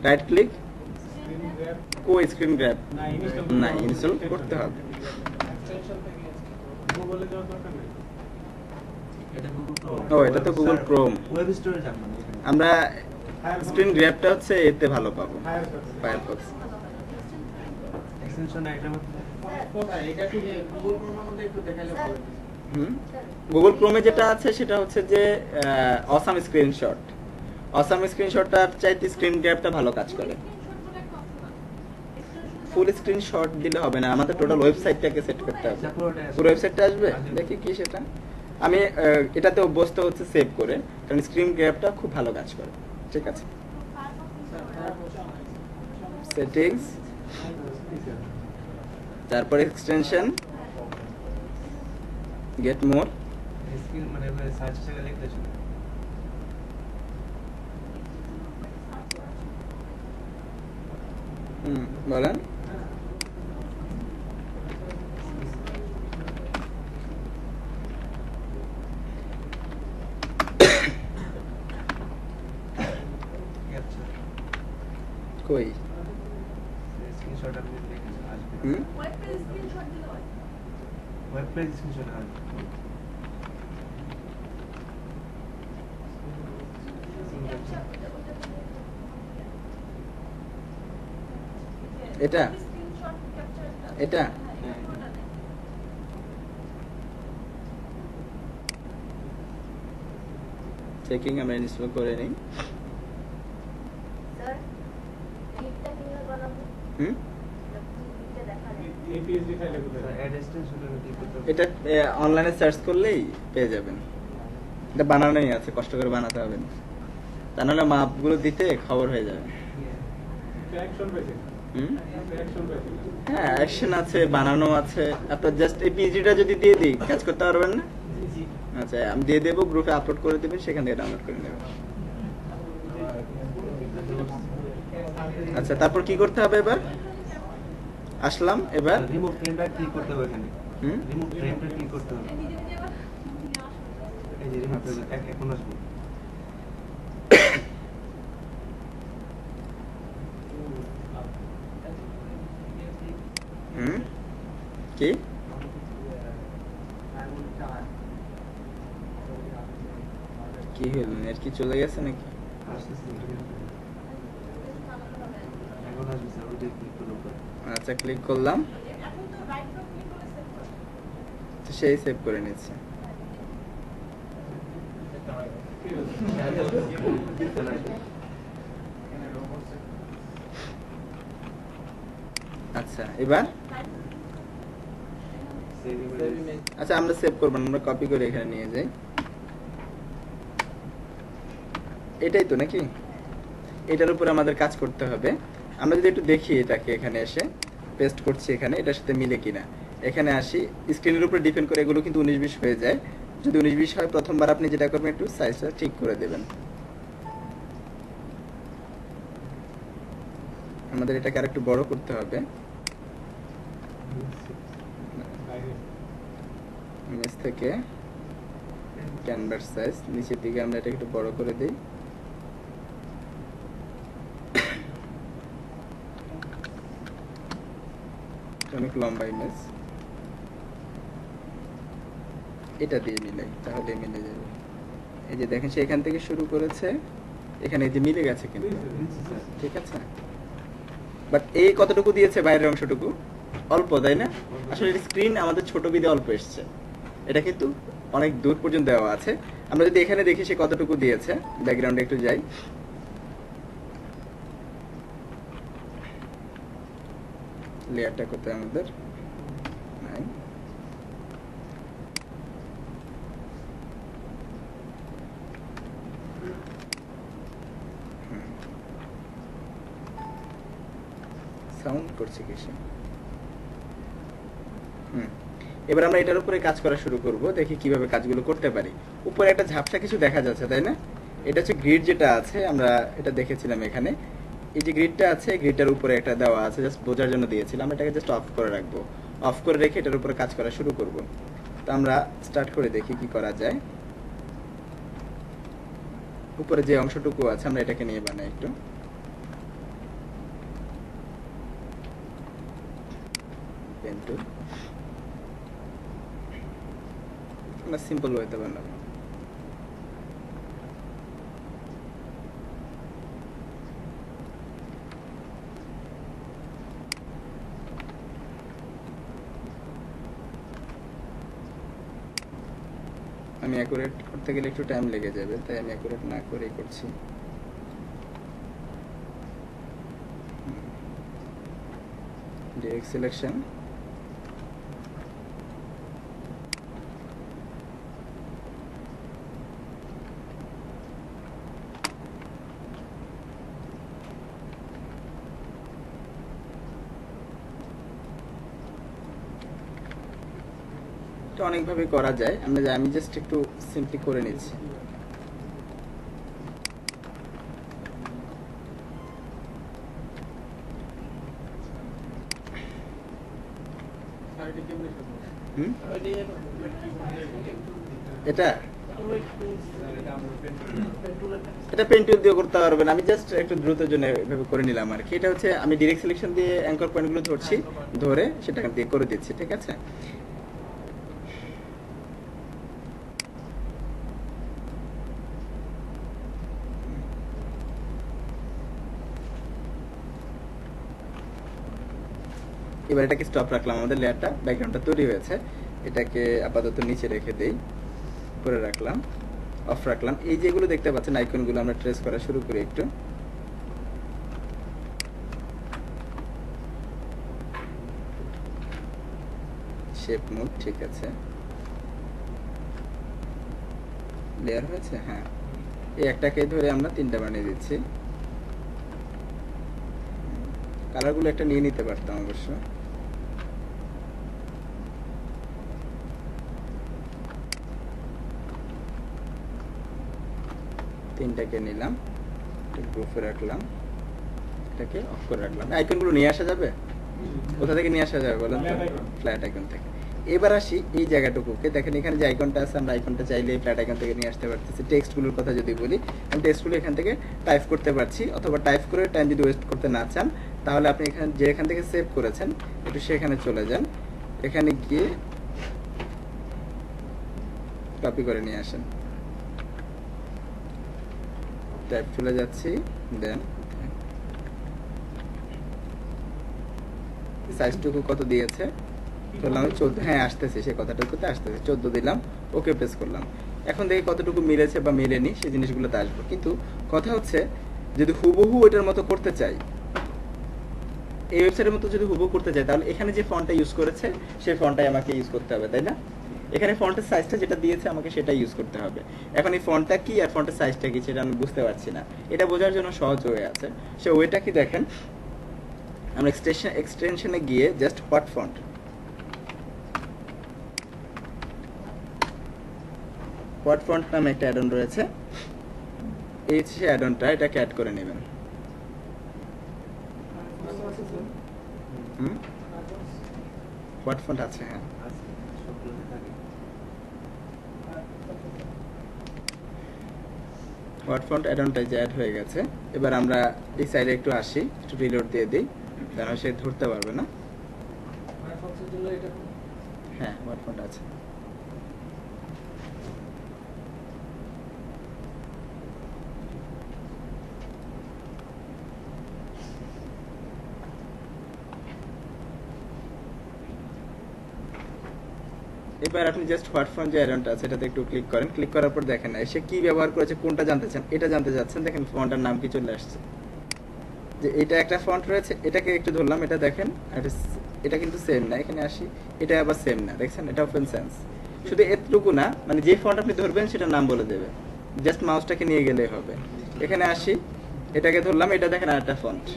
রাইট ক্লিক, কো স্ক্রিন গ্র্যাব, না ইনস্টল করতে হবে। ও, এটা তো গুগল ক্রোম। আমরা স্ক্রিন গ্র্যাবটা হচ্ছে এতে ভালো পাবো, ফায়ারফক্স। গুগল ক্রোমে যেটা আছে সেটা হচ্ছে যে অসাম স্ক্রিনশট। অসাম স্ক্রিনশটটার চাইতে স্ক্রিন গ্র্যাবটা ভালো কাজ করে। ফুল স্ক্রিনশট দিলে হবে না, আমাদের টোটাল ওয়েবসাইটটাকে সেট করতে হবে। পুরো ওয়েবসাইটটা আসবে, দেখি কি সেটা। আমি এটাতে অভ্যস্ত হচ্ছে সেভ করে, কারণ স্ক্রিন গ্র্যাবটা খুব ভালো কাজ করে। ঠিক আছে, সেটিংস, তারপর এক্সটেনশন, গেট মোর, স্কিল মানে সার্চ টাকা লিখলে শুনে বলেন। ক্যাপচার কই স্ক্রিনশট আপনি লিখেছেন আসবে হুম ওয়েব পেজ স্ক্রিনশট দিলে হয়। ওয়েব পেজ স্ক্রিনশট আসবে ক্যাপচার এটা স্ক্রিনশট ক্যাপচারটা এটা চেকিং আমরা ইনস্টল করে নিই। স্যার লিপটা কিভাবে বানাবো? হুম লিপটা দেখা যায়। APSD ফাইলে কোথায়? অ্যাড এক্সটেনশন কি করতে হবে? এটা অনলাইনে সার্চ করলেই পেয়ে যাবেন। এটা বানানোই আছে, কষ্ট করে বানাতে হবে না, তা নাহলে মাপগুলো দিতে খবর হয়ে যাবে। অ্যাকশন পাইছে। হুম অ্যাকশন পাইছে। হ্যাঁ, অ্যাকশন আছে, বানানো আছে। আপনার জাস্ট এই পিজিটা যদি দিয়ে দিই কাজ করতে পারবেন না? আচ্ছা, আমি দিয়ে দেবো, গ্রুপে আপলোড করে দেবেন, সেখান থেকে ডাউনলোড করে নেবেন। আচ্ছা, তারপর কি করতে হবে এবার? আসলাম এবার। রিমুভ ফ্রেমটা ক্লিক করতে হবে এখানে হুম রিমুভ ফ্রেমটা ক্লিক করতে হবে নিজে নিজে আবার নেওয়া শুরু করো। এই যে রিমুভ ফ্রেম এখন আসবে হুম কি কি হলো, নেট কি চলে গেছে নাকি? আসতেছে এখন আসবে স্যার ওইটা ক্লিক করলে উপরে আচ্ছা, ক্লিক করলাম, এখন তো রাইট ক্লিক করে সেভ করো। তো সেই সেভ করে নিচ্ছে। আচ্ছা, এবার আচ্ছা আমরা সেভ করবো না, আমরা কপি করে এখানে নিয়ে যাই। এটাই তো নাকি? এটার উপরে আমাদের কাজ করতে হবে। আমরা যদি একটু দেখি এটাকে, এখানে এসে পেস্ট করছি, এখানে এটার সাথে মিলে কিনা। এখানে আসি, স্ক্রিনের উপরে ডিপেন্ড করে এগুলো কিন্তু 19-20 হয়ে যায়। যদি 19-20 হয়, প্রথমবার আপনি যেটা করবেন একটু সাইজটা ঠিক করে দেবেন। আমাদের এটাকে আর একটু বড় করতে হবে। ইমেজ থেকে ক্যানভাস সাইজ নিচের দিকে আমরা এটা একটু বড় করে দিই। অনেক লম্বা ইমেজ, এটা দিয়ে মিলাই, তাহলে মিলে যাবে। এই যে দেখেন, সে এখান থেকে শুরু করেছে, এখানে এই যে মিলে গেছে কিন্তু, ঠিক আছে। বাট এই কতটুকু দিয়েছে, বাইরের অংশটুকু অল্প, তাই না? আসলে স্ক্রিন আমাদের ছোট বিদে অল্প এসছে, এটা কিন্তু অনেক দূর পর্যন্ত দেওয়া আছে। আমরা যদি এখানে দেখি সে কতটুকু দিয়েছে, ব্যাকগ্রাউন্ডে একটু যাই, লেয়ারটা কোথায় আমাদের নাই, সাউন্ড করছে কিসে। এবার আমরা এটার উপরে কাজ করা শুরু করব, দেখি কিভাবে কাজগুলো করতে পারি। উপরে একটা ঝাপসা কিছু দেখা যাচ্ছে, তাই না? এটা হচ্ছে গ্রিড যেটা আছে, আমরা এটা দেখেছিলাম এখানে। এই যে গ্রিডটা আছে, গ্রিডটার উপরে একটা দেওয়া আছে, জাস্ট বোঝার জন্য দিয়েছিলাম। এটাকে জাস্ট অফ করে রাখবো, অফ করে রেখে এটার উপরে কাজ করা শুরু করব। তো আমরা স্টার্ট করে দেখি কি করা যায়। উপরে যে অংশটুকু আছে আমরা এটাকে নিয়ে বানাই একটু। পেন টুল আমরা সিম্পল ওয়েতে বানাবো। আমি অ্যাকুরেট করতে গেলে একটু টাইম লেগে যাবে, তাই আমি অ্যাকুরেট না করেই করছি। ডিরেক্ট সিলেকশন, এটা অনেকভাবে করা যায়, আমি জাস্ট একটু সিম্পলি করে নিচ্ছি। সাইডে কেমনে শুরু? হুম? এটা এটা পেন টুল দিয়ে করতে পারবেন, আমি জাস্ট একটু দ্রুতের জন্য এভাবে করে নিলাম আর কি। এটা হচ্ছে আমি ডিরেক্ট সিলেকশন দিয়ে অ্যাঙ্কর পয়েন্টগুলো ধরছি, ধরে সেটা দিয়ে করে দিচ্ছি, ঠিক আছে। এবার এটাকে স্টপ রাখলাম, আমাদের লেয়ারটা ব্যাকগ্রাউন্ডটা তৈরি হয়েছে। এটাকে আপাতত নিচে রেখে দেই, করে রাখলাম, অফ রাখলাম। এই যেগুলো দেখতে পাচ্ছেন আইকনগুলো আমরা ট্রেস করা শুরু করি একটু। শেপ মোড ঠিক আছে, লেয়ার হয়েছে, হ্যাঁ। এই একটাকে ধরে আমরা তিনটা বানিয়ে দিচ্ছি। কালারগুলো একটা নিয়ে নিতে পারতাম অবশ্য। তিনটাকে নিলাম, গ্রুপে রাখলাম, এটাকে অফ করে রাখলাম। আইকনগুলো নিয়ে আসা যাবে? কোথা থেকে নিয়ে আসা যাবে বলেন তো? ফ্ল্যাট আইকন থেকে। এবার আসি এই জায়গাটুকুকে, দেখেন এখানে যে আইকনটা আছে, আমরা আইকনটা চাইলে ফ্ল্যাট আইকন থেকে নিয়ে আসতে পারতেছি। টেক্সটগুলোর কথা যদি বলি, আমি টেক্সটগুলো এখান থেকে টাইপ করতে পারছি, অথবা টাইপ করে টাইম যদি ওয়েস্ট করতে না চান, তাহলে আপনি এখান থেকে সেভ করেছেন একটু সেখানে চলে যান, এখানে গিয়ে কপি করে নিয়ে আসেন। টাইপ চলে যাচ্ছি, দেন সাইজটুকু কত দিয়েছে বললাম 14, হ্যাঁ আসতেছে, সেই কথাটুকুতে আসতেছে, 14 দিলাম, ওকে প্রেস করলাম। এখন দেখি কতটুকু মিলেছে বা মিলেনি, সেই জিনিসগুলোতে আসবো। কিন্তু কথা হচ্ছে যদি হুবহু এটার মতো করতে চাই, এই ওয়েবসাইটের মতো যদি হুবহু করতে চাই, তাহলে এখানে যে ফন্টটা ইউজ করেছে সেই ফন্টটাই আমাকে ইউজ করতে হবে, তাই না? এখানে ফন্টের সাইজটা যেটা দিয়েছে আমাকে সেটা ইউজ করতে হবে। এখন এই ফন্টটা কি আর ফন্টের সাইজটা কি সেটা আমি বুঝতে পারছি না। এটা বোঝার জন্য সহজ ওয়ে আছে, সে ওয়েটা কি দেখেন, আমরা এক্সটেনশনে গিয়ে just what font, what font নামে একটা অ্যাড অন রয়েছে, এই যে অ্যাড অনটা, এটাকে অ্যাড করে নেবেন। হোয়াট ফন্ট আছে, হ্যাঁ। হোয়াট ফন্ট অ্যাড অনটা যে অ্যাড হয়ে গেছে। এবার আমরা এই সাইডে একটু আসি, একটু রিলোড দিয়ে দিই, কারণ সে ধরতে পারবে না। হ্যাঁ, হোয়াট ফন্ট আছে। এবার আপনি জাস্ট হোয়াট ফন্ট যে অ্যাডনটা আছে এটাতে একটু ক্লিক করেন, ক্লিক করার পর দেখেন সে কি ব্যবহার করেছে, কোনটা জানতে চান, এটা জানতে চাচ্ছেন, দেখেন ফন্টের নাম কি চলে আসছে, যে এটা একটা ফন্ট রয়েছে, এটাকে একটু ধরলাম, এটা দেখেন এটা কিন্তু সেম না, এখানে আসি, এটা আবার সেম না, দেখছেন, এটা ওপেন সেন্স। শুধু এতটুকু না, মানে যে ফন্ট আপনি ধরবেন সেটা নাম বলে দেবে, জাস্ট মাউসটাকে নিয়ে গেলেই হবে। এখানে আসি, এটাকে ধরলাম, এটা দেখেন আরেকটা ফন্ট।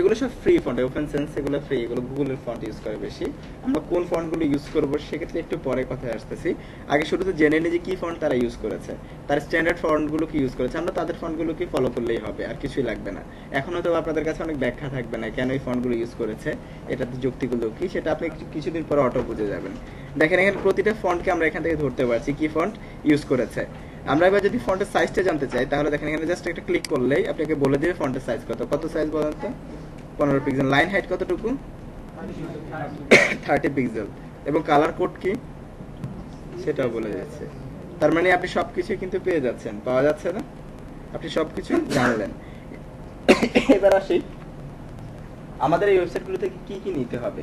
এগুলো সব ফ্রি ফন্ট, ওপেন সেন্স এগুলো ফ্রি, এগুলো গুগলের ফন্ট ইউজ করে বেশি। আমরা কোন ফন্টগুলো ইউজ করবো সেক্ষেত্রে একটু পরে কথায় আসতেছি। আগে শুরুতে জেনে নিই যে কি ফন্ট তারা ইউজ করেছে, তার স্ট্যান্ডার্ড ফন্টগুলো কি ইউজ করেছে, আমরা তাদের ফন্টগুলোকে ফলো করলেই হবে, আর কিছুই লাগবে না। এখন হয়তো আপনাদের কাছে অনেক ব্যাখ্যা থাকবে না কেন এই ফন্টগুলো ইউজ করেছে, এটাতে যুক্তিগুলো কি, সেটা আপনি কিছুদিন পরে অটো বুঝে যাবেন। দেখেন এখানে প্রতিটা ফন্টকে আমরা এখান থেকে ধরতে পারছি কি ফন্ট ইউজ করেছে। আমরা এবার যদি ফন্টের সাইজটা জানতে চাই, তাহলে দেখেন এখানে জাস্ট একটা ক্লিক করলেই আপনাকে বলে দেবে ফন্টের সাইজ কত সাইজ বলেন তো? 15 পিক্সেল। লাইন হাইট কতটুকু? 30 পিক্সেল। এবং কালার কোড কি সেটাও বলে যাচ্ছে। তার মানে আপনি সবকিছু কিন্তু পেয়ে যাচ্ছেন, পাওয়া যাচ্ছে না, আপনি সবকিছু জানলেন। এবার আসি আমাদের এই ওয়েবসাইটগুলো থেকে কি কি নিতে হবে,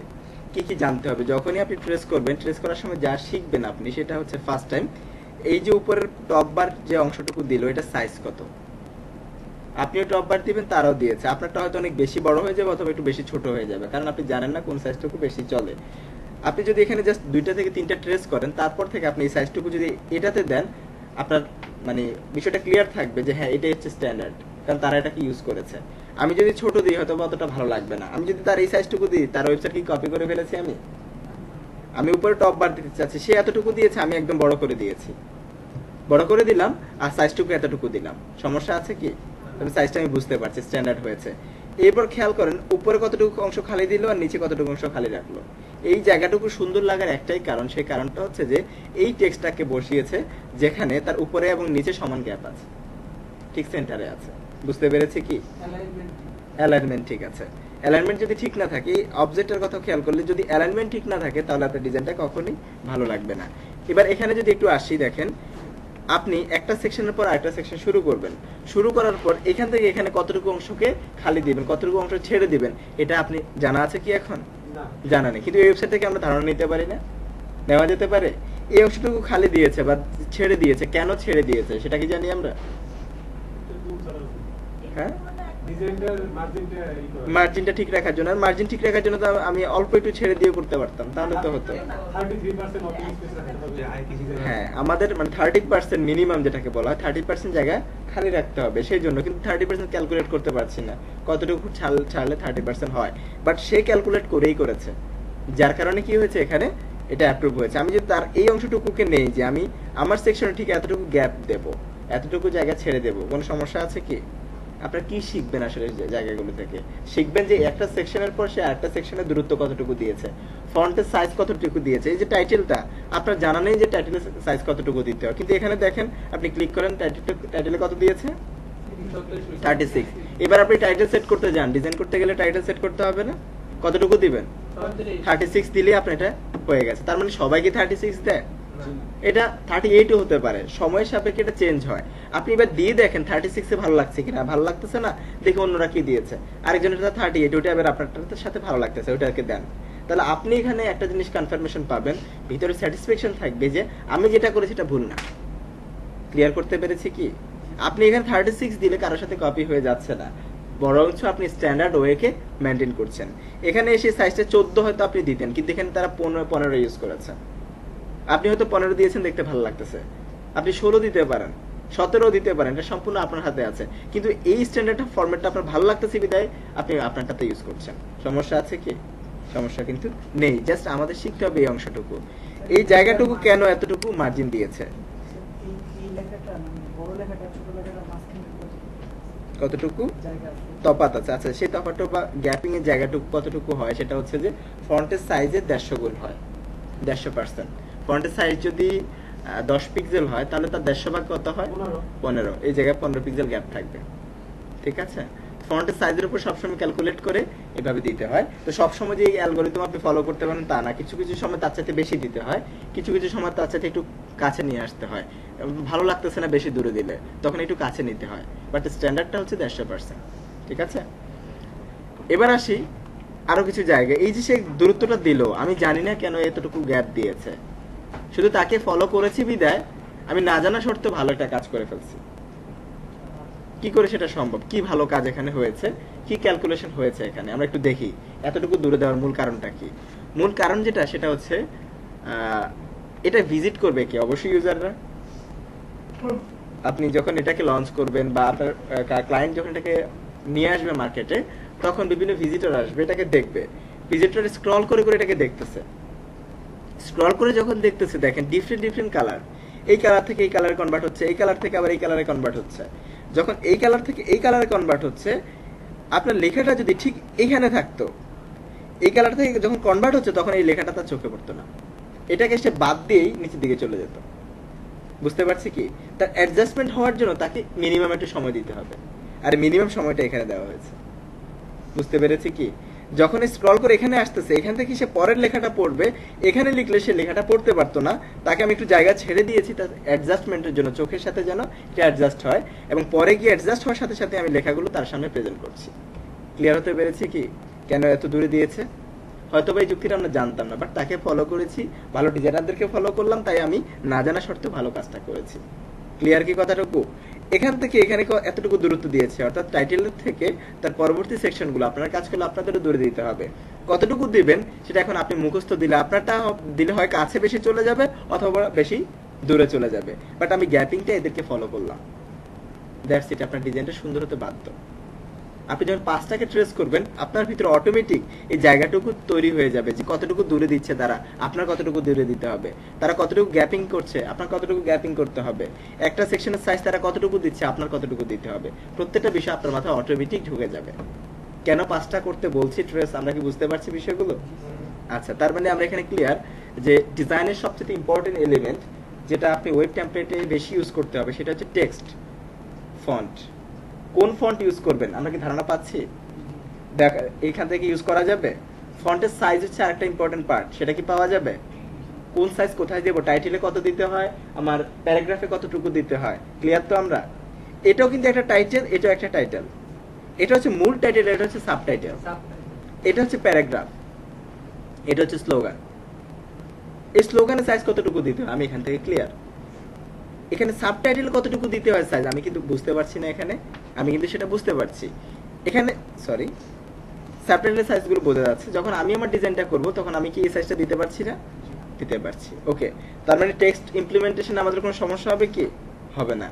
কি কি জানতে হবে। যখনই আপনি ট্রেস করবেন, ট্রেস করার সময় যা শিখবেন আপনি, সেটা হচ্ছে ফার্স্ট টাইম এই যে উপরের টপ বার যে অংশটুকু দিল, এটা সাইজ কত। আপনিও টপ বার দিবেন, তারাও দিয়েছে, আপনারটা হয়তো অনেক বেশি বড় হয়ে যাবে অথবা একটু বেশি ছোট হয়ে যাবে, কারণ আপনি জানেন না কোন সাইজটুকু বেশি চলে। আপনি যদি এখানে জাস্ট 2টা থেকে 3টা ট্রেস করেন, তারপর থেকে আপনি এই সাইজটুকু যদি এটাতে দেন, আপনার মানে বিষয়টা ক্লিয়ার থাকবে যে হ্যাঁ এটাই হচ্ছে স্ট্যান্ডার্ড, কারণ তারা এটাকে ইউজ করেছে। আমি যদি ছোট দিই হয়তো বা অতটা ভালো লাগবে না। আমি যদি তার এই সাইজটুকু দিই, তার ওয়েবসাইট কি কপি করে ফেলেছি আমি উপরে টপ বার দিতে চাচ্ছি, সে এতটুকু দিয়েছে, আমি একদম বড় করে দিয়েছি, বড় করে দিলাম আর সাইজটুকু এতটুকু দিলাম। সমস্যা আছে কি? তবে সাইজটা আমি বুঝতে পারছি, স্ট্যান্ডার্ড হয়েছে। এরপর খেয়াল করেন উপরে কতটুকু অংশ খালি দিল আর নিচে কতটুকু অংশ খালি রাখলো। এই জায়গাটুকু সুন্দর লাগার একটাই কারণ, সেই কারণটা হচ্ছে যে এই টেক্সটটাকে বসিয়েছে যেখানে তার উপরে এবং নিচে সমান গ্যাপ আছে, ঠিক সেন্টারে আছে। বুঝতে পেরেছি কি? অ্যালাইনমেন্ট ঠিক আছে। অ্যালাইনমেন্ট যদি ঠিক না থাকে, অবজেক্টের কথা খেয়াল করলে যদি অ্যালাইনমেন্ট ঠিক না থাকে তাহলে আপনার ডিজাইনটা কখনোই ভালো লাগবে না। এবার এখানে যদি একটু আসি, দেখেন আপনি একটা সেকশনের পর আরেকটা সেকশন শুরু করবেন, শুরু করার পর এখান থেকে এখানে কতটুকু অংশকে খালি দিবেন, কতটুকু অংশ ছেড়ে দিবেন, এটা আপনি জানা আছে কি? এখন না। জানা নেই, কিন্তু এই ওয়েবসাইট থেকে আমরা ধারণা নিতে পারি না? নেওয়া যেতে পারে। এই অংশটুকু খালি দিয়েছে বা ছেড়ে দিয়েছে, কেন ছেড়ে দিয়েছে সেটা কি জানি আমরা? হ্যাঁ, ডিজাইনটার মার্জিনটা ই করা। মার্জিনটা ঠিক রাখার জন্য। আর মার্জিন ঠিক রাখার জন্য তো আমি অল্প একটু ছেড়ে দিয়ে করতে পারতাম, তাহলে তো হতো। 33% ওপেন স্পেস রাখতে হবে। হ্যাঁ, আমাদের মানে 30% মিনিমাম যেটাকে বলা হয়, 30% জায়গা খালি রাখতে হবে। সেই জন্য কিন্তু 30% ক্যালকুলেট করতে পারছি না কতটুকু ছাড়লে 30% হয়, বাট সে ক্যালকুলেট করেই করেছে, যার কারণে কি হয়েছে এখানে এটা অ্যাপ্রুভ হয়েছে। আমি যদি তার এই অংশটুকুকে নেই যে আমি আমার সেকশনে ঠিক এতটুকু গ্যাপ দেব, এতটুকু জায়গা ছেড়ে দেব, কোনো সমস্যা আছে কি? আপনারা কি শিখবেন আসলে জায়গাগুলো থেকে? শিখবেন যে একটা সেকশনের পর সে আরেকটা সেকশনের দূরত্ব কতটুকু দিয়েছে, ফন্টের সাইজ কতটুকু দিয়েছে। এই যে টাইটেলটা আপনার জানা নেই যে টাইটেলের সাইজ কতটুকু দিতে হয়, কিন্তু এখানে দেখেন আপনি ক্লিক করেন টাইটেলে কত দিয়েছে, 36। এবার আপনি টাইটেল সেট করতে যান, ডিজাইন করতে গেলে টাইটেল সেট করতে হবে না? কতটুকু দিবেন? 36 দিলে আপনার এটা হয়ে গেছে। তার মানে সবাই কি 36 দেয়? এটা 38ও হতে পারে, সময়ের সাপেক্ষে এটা চেঞ্জ হয়। আপনি এবার দিয়ে দেখেন 36-এ ভালো লাগছে কিনা, ভালো লাগতেছে না দেখে অন্যরা কি দিয়েছে, আরেকজনের 38, ওটা এবার আপনারটার সাথে ভালো লাগতেছে, ওটাকে দেন। তাহলে আপনি এখানে একটা জিনিস কনফার্মেশন পাবেন, ভিতরে স্যাটিসফ্যাকশন থাকবে যে আমি যেটা করেছি এটা ভুল না। ক্লিয়ার করতে পেরেছি কি? আপনি এখানে 36 দিলে কারোর সাথে কপি হয়ে যাচ্ছে না, বরঞ্চ আপনি স্ট্যান্ডার্ড ওয়েকে মেনটেন করছেন। এখানে এসে সাইজটা 14 হয়তো আপনি দিতেন, কিন্তু এখানে তারা 15 ইউজ করেছে। আপনি হয়তো 15 দিয়েছেন, দেখতে ভালো লাগতেছে, আপনি 16 দিতে পারেন, 17 দিতে পারেন, এটা সম্পূর্ণ আপনার হাতে আছে। কিন্তু এই স্ট্যান্ডার্ড ফরম্যাটটা আপনার ভালো লাগতেছে বিদায় আপনি আপনারটাতে ইউজ করছেন। সমস্যা আছে কি? সমস্যা কিন্তু নেই। জাস্ট আমাদের শিখতে হবে এই অংশটুকু, এই জায়গাটুকু কেন এতটুকু মার্জিন দিয়েছে, কতটুকু তফাৎ আছে। আচ্ছা, সেই তফাৎটা বা গ্যাপিং এর জায়গাটুকু কতটুকু হয়, সেটা হচ্ছে যে ফন্টের সাইজের 150 গুণ হয়, 150%। ফন্টের সাইজ যদি 10 পিক্সেল হয় তাহলে তার 150 ভাগ কত হয়? 15। এই জায়গায় 15 পিক্সেল গ্যাপ থাকবে, ঠিক আছে? ফন্টের সাইজের উপর সবসময় ক্যালকুলেট করে এভাবে দিতে হয়। তো সবসময় যে এই অ্যালগরিদম আপনি ফলো করতে পারেন তা না, কিছু কিছু সময় তার চাইতে বেশি দিতে হয়, কিছু কিছু সময় তার চাইতে একটু কাছে নিয়ে আসতে হয়। ভালো লাগতেছে না বেশি দূরে দিলে, তখন একটু কাছে নিতে হয়, বাট স্ট্যান্ডার্ডটা হচ্ছে 150%, ঠিক আছে? এবার আসি আরো কিছু জায়গায়। এই যে সে দূরত্বটা দিল, আমি জানি না কেন এতটুকু গ্যাপ দিয়েছে, শুধু তাকে ফলো করেছি বিদায় আমি না জানা সত্ত্বেও ভালো একটা কাজ করে ফেলছি। কি করে সেটা সম্ভব? কি ভালো কাজ এখানে হয়েছে, কি ক্যালকুলেশন হয়েছে এখানে, আমরা একটু দেখি। এতটুকু দূরে দেওয়ার মূল কারণটা কি? মূল কারণ যেটা সেটা হচ্ছে এটা ভিজিট করবে কি? অবশ্যই ইউজাররা। আপনি যখন এটাকে লঞ্চ করবেন বা আপনার ক্লায়েন্ট যখন এটাকে নিয়ে আসবে মার্কেটে, তখন বিভিন্ন ভিজিটর আসবে, এটাকে দেখবে। ভিজিটর স্ক্রল করে করে এটাকে দেখতেছে, স্ক্রল করে যখন দেখতেছে দেখেন ডিফারেন্ট কালার, এই কালার থেকে এই কালারে কনভার্ট হচ্ছে, এই কালার থেকে আবার এই কালারে কনভার্ট হচ্ছে। যখন এই কালার থেকে এই কালারে কনভার্ট হচ্ছে, আপনার লেখাটা যদি ঠিক এখানে থাকতো, এই কালার থেকে যখন কনভার্ট হচ্ছে তখন এই লেখাটা তার চোখে পড়তো না, এটাকে সে বাদ দিয়েই নিচের দিকে চলে যেত। বুঝতে পারছি কি? তার অ্যাডজাস্টমেন্ট হওয়ার জন্য তাকে মিনিমাম একটু সময় দিতে হবে, আর মিনিমাম সময়টা এখানে দেওয়া হয়েছে। বুঝতে পেরেছি কি? যখন স্ক্রল করে এখানে আসতেছে, এখান থেকে সে পরের লেখাটা পড়বে, এখানে লিখলে সে লেখাটা পড়তে পারতো না, তাকে আমি একটু জায়গা ছেড়ে দিয়েছি তার অ্যাডজাস্টমেন্টের জন্য, চোখের সাথে যেন এটা অ্যাডজাস্ট হয়, এবং পরে গিয়ে অ্যাডজাস্ট হওয়ার সাথে সাথে আমি লেখাগুলো তার সামনে প্রেজেন্ট করছি। ক্লিয়ার হতে পেরেছি কি কেন এত দূরে দিয়েছে? হয়তো বা এই যুক্তিটা আমরা জানতাম না, বাট তাকে ফলো করেছি, ভালো ডিজাইনারদেরকে ফলো করলাম, তাই আমি না জানা সত্ত্বেও ভালো কাজটা করেছি। ক্লিয়ার কি কথাটুকু? এখান থেকে এখানে এতটুকু দূরত্ব দিয়েছে, অর্থাৎ টাইটেলের থেকে তার পরবর্তী সেকশনগুলো আপনার কাজ করলে আপনাদেরও দূরে দিতে হবে। কতটুকু দিবেন সেটা এখন আপনি মুখস্থ দিলে, আপনারটা দিলে হয় কাছে বেশি চলে যাবে অথবা বেশি দূরে চলে যাবে, বাট আমি গ্যাপিংটা এদেরকে ফলো করলাম, দ্যাটস ইট। আপনার ডিজাইনটা সুন্দর হতে বাধ্য। আপনি যখন পাঁচটাকে ট্রেস করবেন আপনার ভিতরে অটোমেটিক এই জায়গাটুকু তৈরি হয়ে যাবে যে কতটুকু দূরে দিচ্ছে তারা, আপনার কতটুকু দূরে দিতে হবে, তারা কতটুকু গ্যাপিং করছে, আপনার কতটুকু গ্যাপিং করতে হবে, একটা সেকশনের সাইজ তারা কতটুকু দিচ্ছে, আপনার কতটুকু দিতে হবে। প্রত্যেকটা বিষয় আপনার মাথায় অটোমেটিক ঢুকে যাবে। কেন পাঁচটা করতে বলছি ট্রেস, আমরা কি বুঝতে পারছি বিষয়গুলো? আচ্ছা, তার মানে আমরা এখানে ক্লিয়ার যে ডিজাইনের সবচেয়ে ইম্পর্টেন্ট এলিমেন্ট যেটা আপনি ওয়েব টেমপ্লেটে বেশি ইউজ করতে হবে সেটা হচ্ছে টেক্সট ফন্ট। কোন ফন্ট ইউজ করবেন আমরা কি ধারণা পাচ্ছি? দেখ এইখান থেকে ইউজ করা যাবে। ফন্টের সাইজ হচ্ছে আরেকটা ইম্পর্টেন্ট পার্ট, সেটা কি পাওয়া যাবে? কোন সাইজ কোথায় দেবো, টাইটেলে কত দিতে হয়, আমার প্যারাগ্রাফে কতটুকু দিতে হয়, ক্লিয়ার তো আমরা? এটাও কিন্তু একটা টাইটেল, এটাও একটা টাইটেল। এটা হচ্ছে মূল টাইটেল, এটা হচ্ছে সাবটাইটেল, এটা হচ্ছে প্যারাগ্রাফ, এটা হচ্ছে স্লোগান। এই স্লোগানের সাইজ কতটুকু দিতে হয় আমি এখান থেকে ক্লিয়ার। এখানে সাবটাইটেল কতটুকু দিতে হয় সাইজ আমি কিন্তু বুঝতে পারছি না, এখানে আমি কিন্তু সেটা বুঝতে পারছি। এখানে সরি, সাবটাইটেলের সাইজগুলো বোঝা যাচ্ছে। যখন আমি আমার ডিজাইনটা করব তখন আমি কি এই সাইজটা দিতে পারছি না? দিতে পারছি। ওকে, তার মানে টেক্সট ইমপ্লিমেন্টেশন আমাদের কোনো সমস্যা হবে কি? হবে না।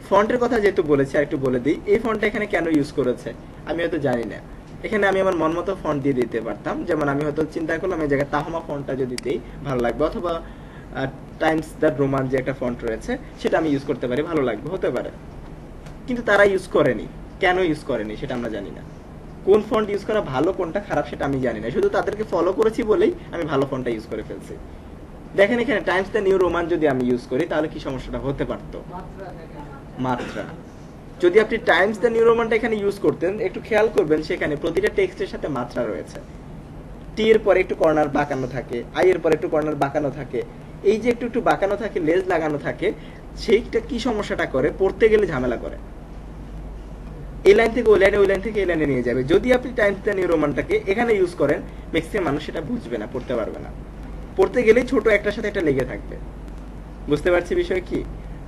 ফন্টের কথা যেহেতু বলেছি আর একটু বলে দিই, এই ফন্টটা এখানে কেন ইউজ করেছে আমি হয়তো জানি না। এখানে আমি আমার মন মতো ফন্ট দিয়ে দিতে পারতাম, যেমন আমি হয়তো চিন্তা করলাম এই জায়গায় তাহমা ফন্টটা যদি দিই ভালো লাগবে, অথবা টাইমস দ্য রোমান যে একটা ফন্ট রয়েছে সেটা আমি ইউজ করতে পারি, ভালো লাগবে, হতে পারে। কিন্তু তারা ইউজ করেনি। কেন ইউজ করেনি সেটা আমরা জানি না। কোন ফন্ট ইউজ করা ভালো কোনটা খারাপ সেটা আমি জানি না, শুধু তাদেরকে ফলো করেছি বলেই আমি ভালো ফন্টটা ইউজ করে ফেলছি। দেখেন এখানে টাইমস দ্য নিউ রোমান যদি আমি ইউজ করি তাহলে কি সমস্যাটা হতে পারতো? মাত্রা। যদি আপনি টাইমস দ্য নিউ রোমানটা এখানে ইউজ করতেন, একটু খেয়াল করবেন সেখানে প্রতিটা টেক্সটের সাথে মাত্রা রয়েছে। টি এর পরে একটু কর্নার বাঁকানো থাকে, আই এর পরে একটু কর্নার বাঁকানো থাকে, এই যে একটু একটু বাঁকানো থাকে, লেজ লাগানো থাকে, সেইটা কি সমস্যাটা করে? পড়তে গেলে ঝামেলা করে। এই লাইন থেকে ওই লাইনে, ওই লাইন থেকে এই লাইনে নিয়ে যাবে। যদি আপনি টাইমস দ্য নিউ রোমানটাকে এখানে ইউজ করেন ম্যাক্সিমাম মানুষ সেটা বুঝবে না, পড়তে পারবে না। পড়তে গেলেই ছোট একটার সাথে একটা লেগে থাকবে। বুঝতে পারছি বিষয় কি?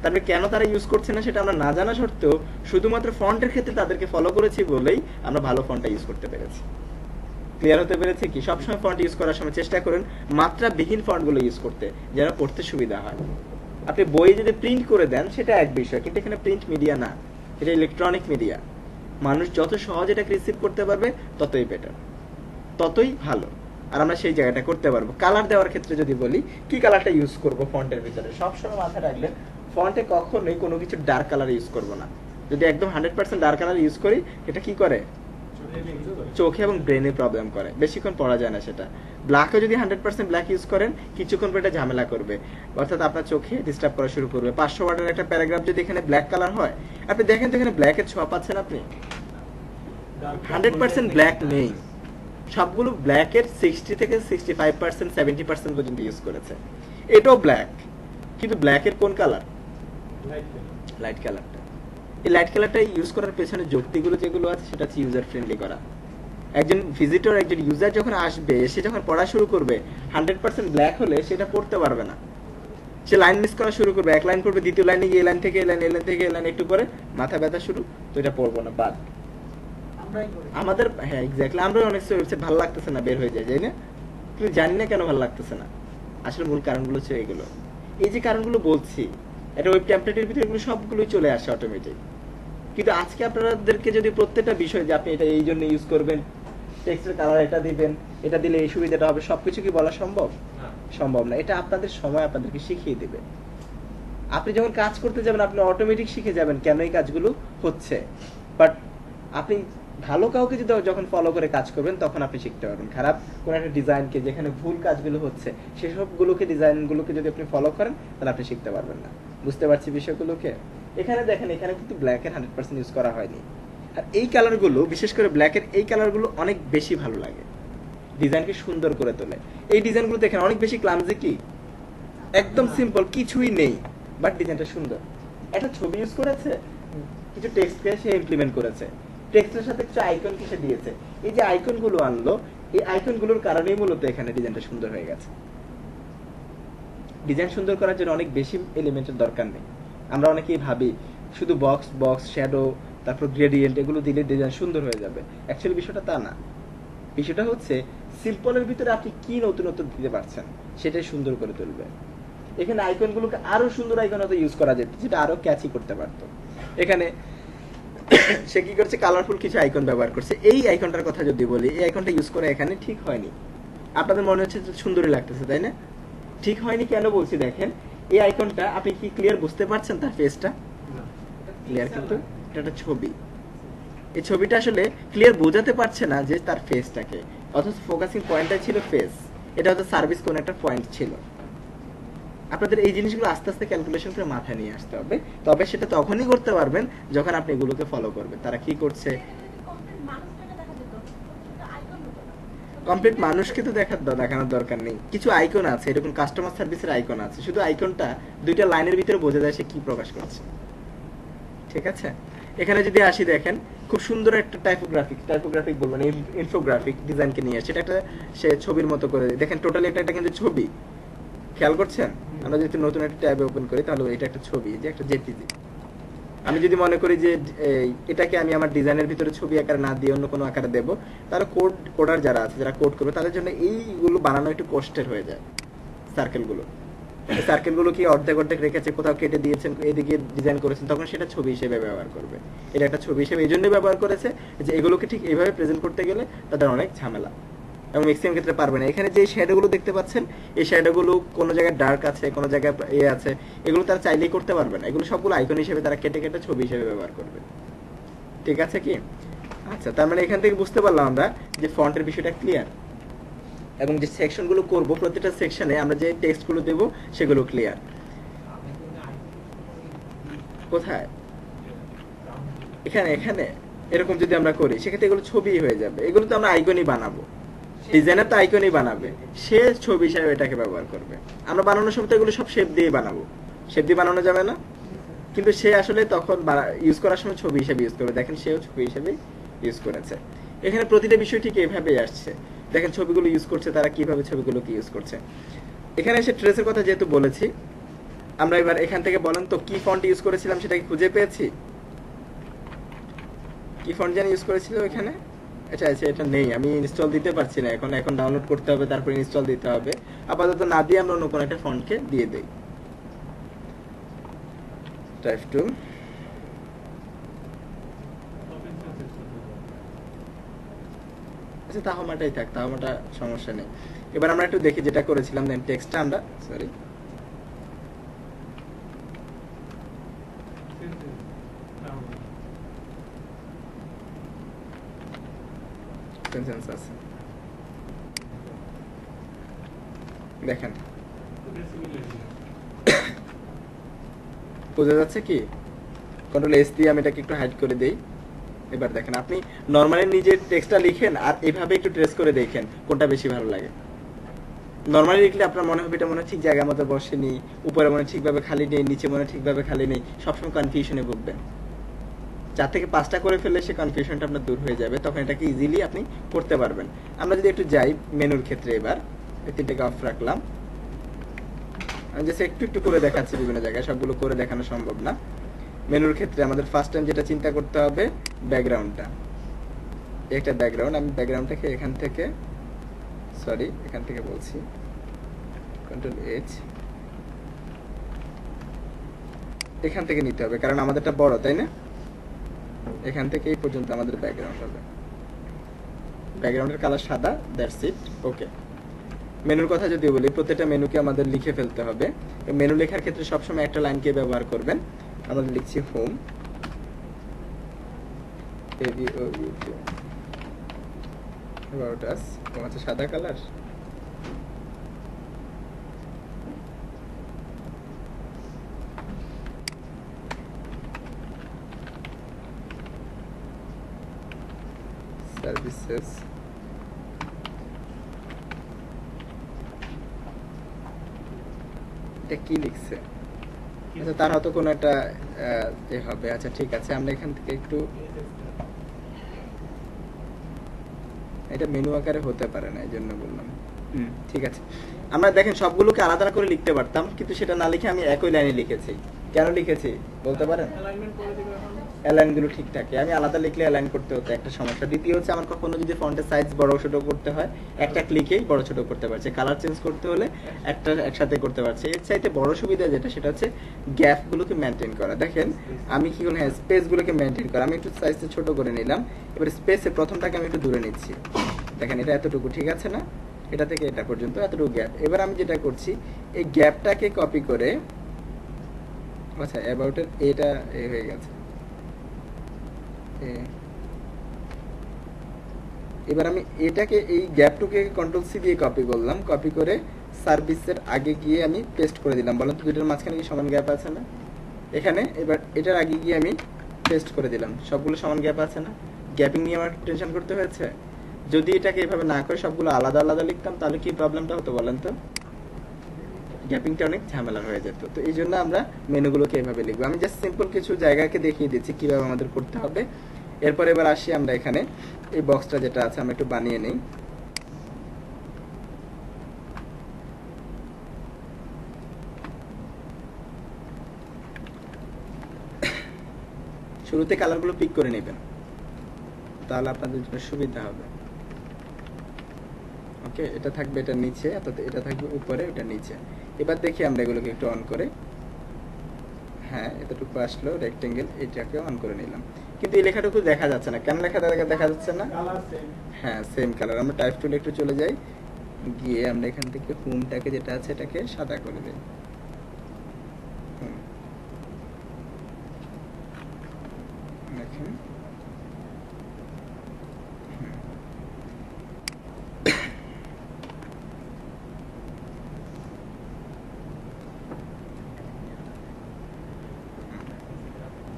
তারপরে কেন তারা ইউজ করছে না সেটা আমরা না জানা সত্ত্বেও শুধুমাত্র ফন্টের ক্ষেত্রে তাদেরকে ফলো করেছি বলেই আমরা ভালো ফন্টটা ইউজ করতে পেরেছি। ক্লিয়ার হতে পেরেছে কি? সবসময় ফন্ট ইউজ করার সময় চেষ্টা করুন মাত্রাবিহীন ফন্টগুলো ইউজ করতে, যেন পড়তে সুবিধা হয়। আপনি বই যদি প্রিন্ট করে দেন সেটা এক বিষয়, কিন্তু এখানে প্রিন্ট মিডিয়া না, এটা ইলেকট্রনিক মিডিয়া। মানুষ যত সহজ এটাকে রিসিভ করতে পারবে ততই বেটার, ততই ভালো। আর আমরা সেই জায়গাটা করতে পারবো। কালার দেওয়ার ক্ষেত্রে যদি বলি, কি কালারটা ইউজ করব ফন্টের ভিতরে, সবসময় মাথায় রাখবেন ফন্টে কখনোই কোনো কিছু ডার্ক কালার ইউজ করব না। যদি একদম 100% ডার্ক কালার ইউজ করি এটা কি করে? চোখে এবং ব্রেনে প্রবলেম করে, বেশিক্ষণ পড়া যায় না সেটা। ব্ল্যাকে যদি 100% ব্ল্যাক ইউজ করেন কিছুক্ষণ পরে এটা ঝামেলা করবে, অর্থাৎ আপনার চোখে ডিস্টার্ব করা শুরু করবে। 500 ওয়ার্ডের একটা প্যারাগ্রাফ যদি এখানে ব্ল্যাক কালার হয়, আপনি দেখেন তো এখানে ব্ল্যাকের ছোঁয়া পাচ্ছেন আপনি? 100% ব্ল্যাক নেই, সবগুলো ব্ল্যাকের 60 থেকে 65%, 70% পর্যন্ত ইউজ করেছে। এটাও ব্ল্যাক, কিন্তু ব্ল্যাকের কোন কালার? লাইট কালারটা। এই লাইট কালারটা ইউজ করার পেছনে যুক্তিগুলো যেগুলো আছে সেটা হচ্ছে ইউজার ফ্রেন্ডলি করা। একজন ভিজিটর, একজন ইউজার যখন আসবে, সে যখন পড়া শুরু করবে 100% ব্ল্যাক হলে সেটা পড়তে পারবে না। সে লাইন মিস করা শুরু করবে, এক লাইন পড়বে, দ্বিতীয় লাইনে গিয়ে লাইন থেকে লাইন, এই লাইন থেকে এই লাইন একটু করে মাথা ব্যথা শুরু, তো এটা পড়বো না, বাদ। আমাদের হ্যাঁ এক্স্যাক্টলি, আমরা অনেক ওয়েবসাইট ভালো লাগতেছে না বের হয়ে যায়, তাই না? কিন্তু জানি না কেন ভালো লাগতেছে না। আসলে মূল কারণগুলো হচ্ছে এগুলো। এই যে কারণগুলো বলছি, এটা ওয়েব টেমপ্লেটের ভিতরে এগুলো সবগুলোই চলে আসে অটোমেটিক। কিন্তু আজকে আপনাদেরকে যদি প্রত্যেকটা বিষয় যে আপনি এটা এই জন্য ইউজ করবেন, টেক্সটের কালার এটা দিবেন, এটা দিলে এই সুবিধাটা হবে, সবকিছু কি বলা সম্ভব? সম্ভব না। এটা আপনাদের সময় আপনাদেরকে শিখিয়ে দিবে। আপনি যখন কাজ করতে যাবেন আপনি অটোমেটিক শিখে যাবেন কেন এই কাজগুলো হচ্ছে। বাট আপনি ভালো কাউকে যদি যখন ফলো করে কাজ করবেন তখন আপনি শিখতে পারবেন। খারাপ কোন একটা ডিজাইনকে, যেখানে ভুল কাজগুলো হচ্ছে সেসবগুলোকে, ডিজাইনগুলোকে যদি আপনি ফলো করেন তাহলে আপনি শিখতে পারবেন না। বুঝতে পারছি বিষয়গুলোকে? এখানে দেখেন, এখানে কিন্তু ব্ল্যাকের 100% ইউজ করা হয়নি। আর এই কালারগুলো, বিশেষ করে ব্ল্যাকের এই কালারগুলো অনেক বেশি ভালো লাগে, ডিজাইনকে সুন্দর করে তোলে। এই ডিজাইনগুলো দেখেন অনেক বেশি ক্লামজি, কি একদম সিম্পল, কিছুই নেই, বাট ডিজাইনটা সুন্দর। একটা ছবি ইউজ করেছে, কিছু টেক্সটকে সে ইমপ্লিমেন্ট করেছে, টেক্সটের সাথে কিছু আইকন সে দিয়েছে। এই যে আইকনগুলো আনলো, এই আইকনগুলোর কারণেই মূলত এখানে ডিজাইনটা সুন্দর হয়ে গেছে। ডিজাইন সুন্দর করার জন্য অনেক বেশি এলিমেন্টের দরকার নেই। আমরা অনেকেই ভাবি শুধু বক্স, শ্যাডো, তারপর গ্রেডিয়েন্ট এগুলো দিলে ডিজাইন সুন্দর হয়ে যাবে। অ্যাকচুয়ালি বিষয়টা তা না। বিষয়টা হচ্ছে সিম্পলের ভিতরে আপনি কি নতুনত্ব দিতে পারছেন সেটাই সুন্দর করে তুলবে। এখানে আইকনগুলোকে আরো সুন্দর আইকন হয়তো ইউজ করা যেত, যেটা আরো ক্যাচি করতে পারতো। এখানে সে কি করছে, কালারফুল কিছু আইকন ব্যবহার করছে। এই আইকনটার কথা যদি বলি, এই আইকনটা ইউজ করে এখানে ঠিক হয়নি। আপনাদের মনে হচ্ছে যে সুন্দরই লাগতেছে, তাই না? ঠিক হয়নি কেন বলছি দেখেন, এই আইকনটা আপনি কি ক্লিয়ার বুঝতে পারছেন তার ফেসটা? ক্লিয়ার, কিন্তু এটা একটা ছবি। এই ছবিটা আসলে ক্লিয়ার বোঝাতে পারছে না যে তার ফেসটাকে, অথচ ফোকাসিং পয়েন্টটা ছিল ফেস। এটা হচ্ছে সার্ভিস কোন একটা পয়েন্ট ছিল। আপনাদের এই জিনিসগুলো আস্তে আস্তে ক্যালকুলেশন করে মাথায় নিয়ে আসতে হবে। তবে সেটা তখনই করতে পারবেন যখন আপনি এগুলোকে ফলো করবেন। তারা কি করছে, কমপ্লিট মানুষকে তো দেখানোর দরকার নেই। কিছু আইকন আছে, এরকম কাস্টমার সার্ভিসের আইকন আছে, শুধু আইকনটা দুইটা লাইনের ভিতরে বোঝা যায় সে কি প্রকাশ করছে। ঠিক আছে, এখানে যদি আসি দেখেন খুব সুন্দর একটা টাইপোগ্রাফিক বলবো না, ইনফোগ্রাফিক ডিজাইনকে নিয়ে আসছে। এটা একটা সে ছবির মতো করে দেখেন, টোটালি এটা কিন্তু ছবি। খেয়াল করছেন? আমরা যদি নতুন একটা ট্যাবে ওপেন করি তাহলে এটা একটা ছবি, যে একটা জেপিজি। আমি যদি মনে করি যে এটাকে আমি আমার ডিজাইনের ভিতরে ছবি আকারে না দিয়ে অন্য কোনো আকারে দেবো, তাহলে কোডার যারা আছে, যারা কোড করবে, তাদের জন্য এইগুলো বানানো একটু কষ্টের হয়ে যায়। সার্কেলগুলো কি অর্ধেক রেখেছে, কোথাও কেটে দিয়েছেন, এদিকে ডিজাইন করেছেন, তখন সেটা ছবি হিসেবে ব্যবহার করবে। এটা একটা ছবি হিসেবে এই জন্যই ব্যবহার করেছে যে এগুলোকে ঠিক এইভাবে প্রেজেন্ট করতে গেলে তাদের অনেক ঝামেলা, এবং ম্যাক্সিমাম ক্ষেত্রে পারবে না। এখানে যে শ্যাডোগুলো দেখতে পাচ্ছেন, এই শ্যাডোগুলো কোনো জায়গায় ডার্ক আছে, কোনো জায়গায় আছে, এগুলো তারা চাইলেই করতে পারবে না। এগুলো সবগুলো আইকন হিসেবে তারা কেটে কেটে ছবি হিসেবে ব্যবহার করবে। ঠিক আছে কি? আচ্ছা, তার মানে এখান থেকে বুঝতে পারলাম আমরা যে ফন্টের বিষয়টা ক্লিয়ার, এবং যে সেকশনগুলো করব প্রত্যেকটা সেকশনে আমরা যে টেক্সটগুলো দেব সেগুলো ক্লিয়ার। কোথায়? এখানে এরকম যদি আমরা করি, সেক্ষেত্রে এগুলো ছবি হয়ে যাবে। এগুলো তো আমরা আইকনই বানাবো, ডিজাইনার তো আইকনই বানাবে, সে ছবি হিসাবে এটাকে ব্যবহার করবে। আমরা বানানোর সময় তো এগুলো সব শেপ দিয়ে বানাবো, শেপ দিয়ে বানানো যাবে না, কিন্তু সে আসলে তখন ইউজ করার সময় ছবি হিসেবে ইউজ করবে। দেখেন সেও ছবি হিসেবে ইউজ করেছে। এখানে প্রতিটা বিষয় ঠিক এভাবেই আসছে। দেখেন ছবিগুলো ইউজ করছে, তারা কিভাবে ছবিগুলোকে ইউজ করছে। এখানে এসে ট্রেসের কথা যেহেতু বলেছি, আমরা এবার এখান থেকে বলেন তো কি ফন্ট ইউজ করেছিলাম সেটাকে খুঁজে পেয়েছি? কি ফন্ট যেন ইউজ করেছিল এখানে? আচ্ছা, এটা নেই, আমি ইনস্টল দিতে পারছি না এখন ডাউনলোড করতে হবে, তারপরে ইনস্টল দিতে হবে। আপাতত না দিয়ে আমরা অন্য কোনো একটা ফন্টকে দিয়ে দেই। টাইপ টু, আচ্ছা তাহমাটাই থাক, তাহমাটা সমস্যা নেই। এবার আমরা একটু দেখি যেটা করেছিলাম, দেন টেক্সটটা আমরা দেখেন বোঝা যাচ্ছে কি? কন্ট্রোল এস দিয়ে আমি এটাকে একটু হাইড করে দেই। এবার দেখেন, আপনি নরমালি নিজের টেক্সটটা লিখেন আর এভাবে একটু ট্রেস করে দেখেন কোনটা বেশি ভালো লাগে। নরমালি লিখলে আপনার মনে হবে এটা মনে ঠিক জায়গার মতো বসেনি, উপরে মনে ঠিকভাবে খালি নেই, নিচে মনে ঠিকভাবে খালি নেই, সবসময় কনফিউশনে ভুগবেন। 4 থেকে 5টা করে ফেললে সে কনফিউশনটা আপনার দূর হয়ে যাবে, তখন এটাকে ইজিলি আপনি করতে পারবেন। আমরা যদি একটু যাই মেনুর ক্ষেত্রে, এবার এই 3টাকে অফ রাখলাম। আমি জাস্ট একটু করে দেখাচ্ছি বিভিন্ন জায়গায়, সবগুলো করে দেখানো সম্ভব না। মেনুর ক্ষেত্রে আমাদের ফার্স্ট টাইম যেটা চিন্তা করতে হবে, ব্যাকগ্রাউন্ডটা। একটা ব্যাকগ্রাউন্ড, আমি ব্যাকগ্রাউন্ডটাকে এখান থেকে বলছি কন্ট্রোল এইচ, এখান থেকে নিতে হবে, কারণ আমাদেরটা বড়, তাই না? এখান থেকে এই পর্যন্ত আমাদের ব্যাকগ্রাউন্ড হবে। ব্যাকগ্রাউন্ডের কালার সাদা, দ্যাটস ইট। ওকে, মেনুর কথা যদি বলি, প্রত্যেকটা মেনুকে আমাদের লিখে ফেলতে হবে। মেনু লেখার ক্ষেত্রে সবসময় একটা লাইনকে ব্যবহার করবেন। আমরা লিখছি হোম, সাদা কালার, সার্ভিসেস, এটা কি লিখছে? আচ্ছা, তার হয়তো কোনো একটা হবে। আচ্ছা ঠিক আছে, আমরা এখান থেকে একটু, এটা মেনু আকারে হতে পারে না, এই জন্য বললাম। ঠিক আছে, আমরা দেখেন সবগুলোকে আলাদা করে লিখতে পারতাম, কিন্তু সেটা না লিখে আমি একই লাইনে লিখেছি। কেন লিখেছি বলতে পারেন? অ্যালাইনমেন্ট করে দিবেন। অ্যালাইন গুলো ঠিক থাকে। আমি আলাদা লিখলে অ্যালাইন করতে হতো, একটা সমস্যা। দ্বিতীয় হচ্ছে আমার কখনো যদি ফন্টের সাইজ বড় ছোট করতে হয়, একটা ক্লিকেই বড় ছোট করতে পারছে। কালার চেঞ্জ করতে হলে একটা একসাথে করতে পারছে। এর চাইতে বড় সুবিধা যেটা, সেটা হচ্ছে গ্যাপ গুলোকে মেনটেন করা। দেখেন আমি কি করলাম, হ্যাঁ স্পেস গুলোকে মেনটেন করা। আমি একটু সাইজটা ছোট করে নিলাম, এবার স্পেসের প্রথমটাকে আমি একটু দূরে নিচ্ছি। দেখেন এটা এতটুকু ঠিক আছে না, এটা থেকে এটা পর্যন্ত এতটুকু গ্যাপ। এবার আমি যেটা করছি, এই গ্যাপটাকে কপি করে, আচ্ছা অ্যাবাউটের এটা হয়ে গেছে। এবার আমি এটাকে, এই গ্যাপটুকে কন্ট্রোল সি দিয়ে কপি করলাম, কপি করে সার্ভিসের আগে গিয়ে আমি পেস্ট করে দিলাম। বলেন তো দুটোর মাঝখানে কি সমান গ্যাপ আছে না এখানে? এবার এটার আগে গিয়ে আমি পেস্ট করে দিলাম, সবগুলো সমান গ্যাপ আছে না? গ্যাপিং নিয়ে আমার টেনশন করতে হয়েছে? যদি এটাকে এভাবে না করে সবগুলো আলাদা আলাদা লিখতাম, তাহলে কি প্রবলেমটা হতো বলেন তো? গ্যাপিংটা অনেক ঝামেলা হয়ে যেত। তো এই জন্য আমরা মেনুগুলোকে এভাবে লিখবো। আমি জাস্ট সিম্পল কিছু জায়গাকে দেখিয়ে দিচ্ছি কিভাবে আমাদের করতে হবে। এরপর এবার আসি আমরা এখানে এই বক্সটা যেটা আছে আমরা একটু বানিয়ে নেই। শুরুতে কালারগুলো পিক করে নেবেন, তাহলে আপনাদের জন্য সুবিধা হবে। ওকে, এটা থাকবে এটা নিচে, এটা থাকবে উপরে, এটা নিচে। এবার দেখি আমরা এগুলোকে একটু অন করে, হ্যাঁ এতটুকু আসলো রেক্টেঙ্গেল, এটাকে অন করে নিলাম। কিন্তু এই লেখাটুকু দেখা যাচ্ছে না, কেন দেখা যাচ্ছে না? হ্যাঁ সেম কালার। আমরা টাইপ টুলে একটু চলে যাই, গিয়ে আমরা এখান থেকে হোমটাকে যেটা আছে এটাকে সাদা করে দিই। দেখেন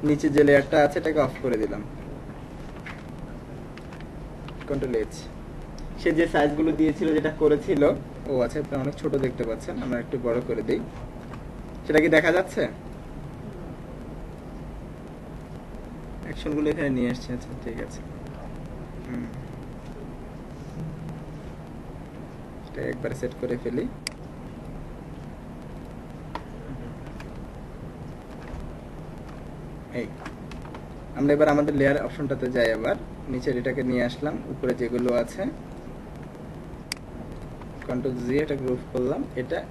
নিচে যে লেয়ারটা আছে এটাকে অফ করে দিলাম, কন্ট্রোল এইচ। সে যে সাইজগুলো দিয়েছিল, যেটা করেছিল, ও আচ্ছা আপনি অনেক ছোট দেখতে পাচ্ছেন, আমরা একটু বড় করে দিই। সেটা কি দেখা যাচ্ছে? অ্যাকশনগুলো এখানে নিয়ে আসছে, আচ্ছা ঠিক আছে। এটা একবারে সেট করে ফেলি। এই আমরা এবার আমাদের লেয়ার অপশনটাতে যাই, আবার নিচের এটাকে নিয়ে আসলাম, উপরে যেগুলো আছে কন্ট্রোল জি, এটা গ্রুপ করলাম,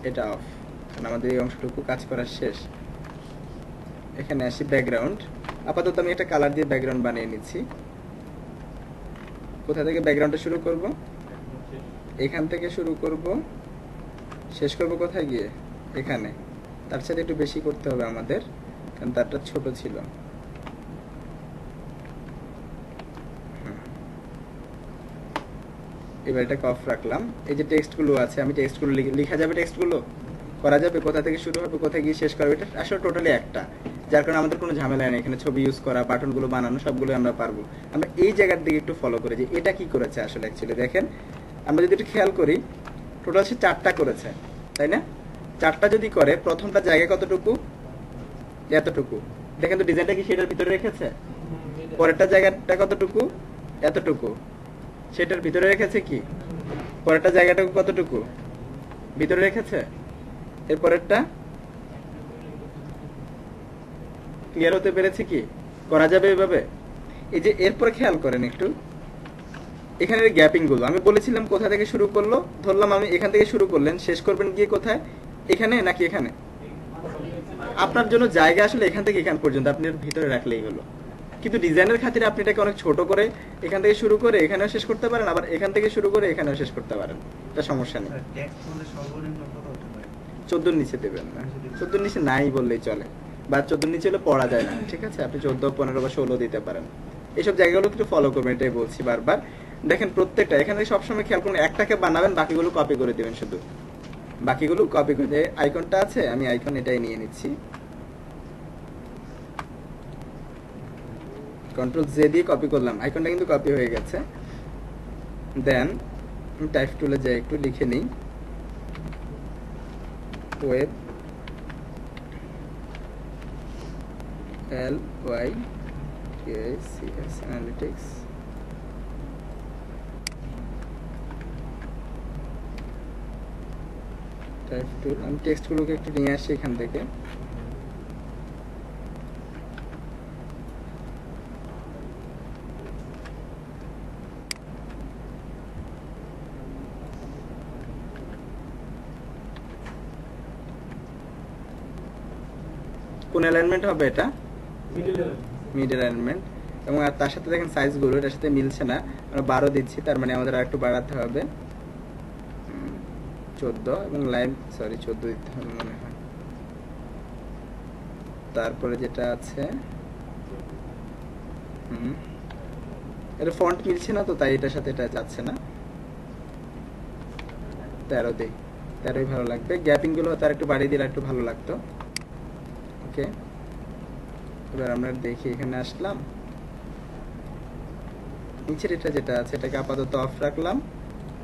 এটা অফ, কারণ আমাদের এই অংশটুকু কাজ করা শেষ। এখানে আসি ব্যাকগ্রাউন্ড। আপাতত আমি একটা কালার দিয়ে ব্যাকগ্রাউন্ড বানিয়ে নিচ্ছি। কোথা থেকে ব্যাকগ্রাউন্ডটা শুরু করব? এখান থেকে শুরু করব, শেষ করব কোথায় গিয়ে? এখানে। তার সাথে একটু বেশি করতে হবে আমাদের, কারণ তারটা ছোট ছিল। এবার এটাকে অফ রাখলাম। এই যে টেক্সটগুলো আছে, আমি টেক্সটগুলো লেখা যাবে, টেক্সটগুলো করা যাবে, কোথা থেকে শুরু হবে কোথায় গিয়ে শেষ করবে, এটা আসলে টোটালি একটা, যার কারণে আমাদের কোনো ঝামেলা নেই। এখানে ছবি ইউজ করা, বাটনগুলো বানানো, সবগুলো আমরা পারবো। আমরা এই জায়গার দিকে একটু ফলো করে যে এটা কি করেছে আসলে অ্যাকচুয়ালি। দেখেন আমরা যদি একটু খেয়াল করি, টোটাল সে 4টা করেছে, তাই না? 4টা যদি করে, প্রথমটা জায়গা কতটুকু? এতটুকু। দেখেন তো ডিজাইনটা কি সেটার ভিতরে রেখেছে? পরেরটা জায়গাটা কতটুকু? এতটুকু। সেটার ভিতরে রেখেছে কি? পরেরটা জায়গাটুকু কতটুকু? ভিতরে রেখেছে। এরপরেরটা ক্লিয়ার হতে পেরেছে কি? করা যাবে এভাবে। এই যে এরপরে খেয়াল করেন একটু, এখানে গ্যাপিং গুলো আমি বলেছিলাম কোথা থেকে শুরু করলো, ধরলাম আমি এখান থেকে শুরু করলেন, শেষ করবেন গিয়ে কোথায়? এখানে নাকি এখানে? আপনার জন্য জায়গা আসলে এখান থেকে এখান পর্যন্ত আপনি ভিতরে রাখলেই হলো। কিন্তু ডিজাইনের খাতিরে আপনি এটাকে অনেক ছোট করে এখান থেকে শুরু করে এখানেও শেষ করতে পারেন, আবার এখান থেকে শুরু করে এখানেও শেষ করতে পারেন, এটা সমস্যা নেই। 14 নিচে দেবেন না, 14 নিচে নাই বললেই চলে, বা 14 নিচে হলে পড়া যায় না, ঠিক আছে? আপনি 14, 15 বা 16 দিতে পারেন। এইসব জায়গাগুলো একটু ফলো করবেন, এটাই বলছি বারবার। দেখেন প্রত্যেকটা এখান থেকে সবসময় খেয়াল করুন, একটাকে বানাবেন, বাকিগুলো কপি করে দেবেন, শুধু বাকিগুলো কপি করে। আইকনটা আছে, আমি আইকন এটাই নিয়ে নিচ্ছি, কন্ট্রোল জে দিয়ে কপি করলাম, আইকনটা কিন্তু কপি হয়ে গেছে। দেন টাইপ টুলে যাই, একটু লিখে নিই ওয়েব LYKCS অ্যানালিটিক্স। টাইপ টুল, আমি টেক্সটগুলোকে একটু নিয়ে আসি এখান থেকে। কোন অ্যালাইনমেন্ট হবে এটা? Middle mid alignment. এবং আর তার সাথে দেখেন সাইজগুলো এটার সাথে মিলছে না, আমরা 12 দিচ্ছি, তার মানে আমাদের আরেকটু বাড়াতে হবে 14 এবং লাইন 14 দিতে হবে মনে হয়। তারপরে যেটা আছে এটা ফন্ট মিলছে না, তো তাই এটার সাথে এটা যাচ্ছে না। 13 দিই, 13ই ভালো লাগবে। গ্যাপিং গুলো তার একটু বাড়িয়ে দিলে একটু ভালো লাগতো। ওকে, এবার আমরা দেখি, এখানে আসলাম, নিচের এটা যেটা আছে এটাকে আপাতত অফ রাখলাম।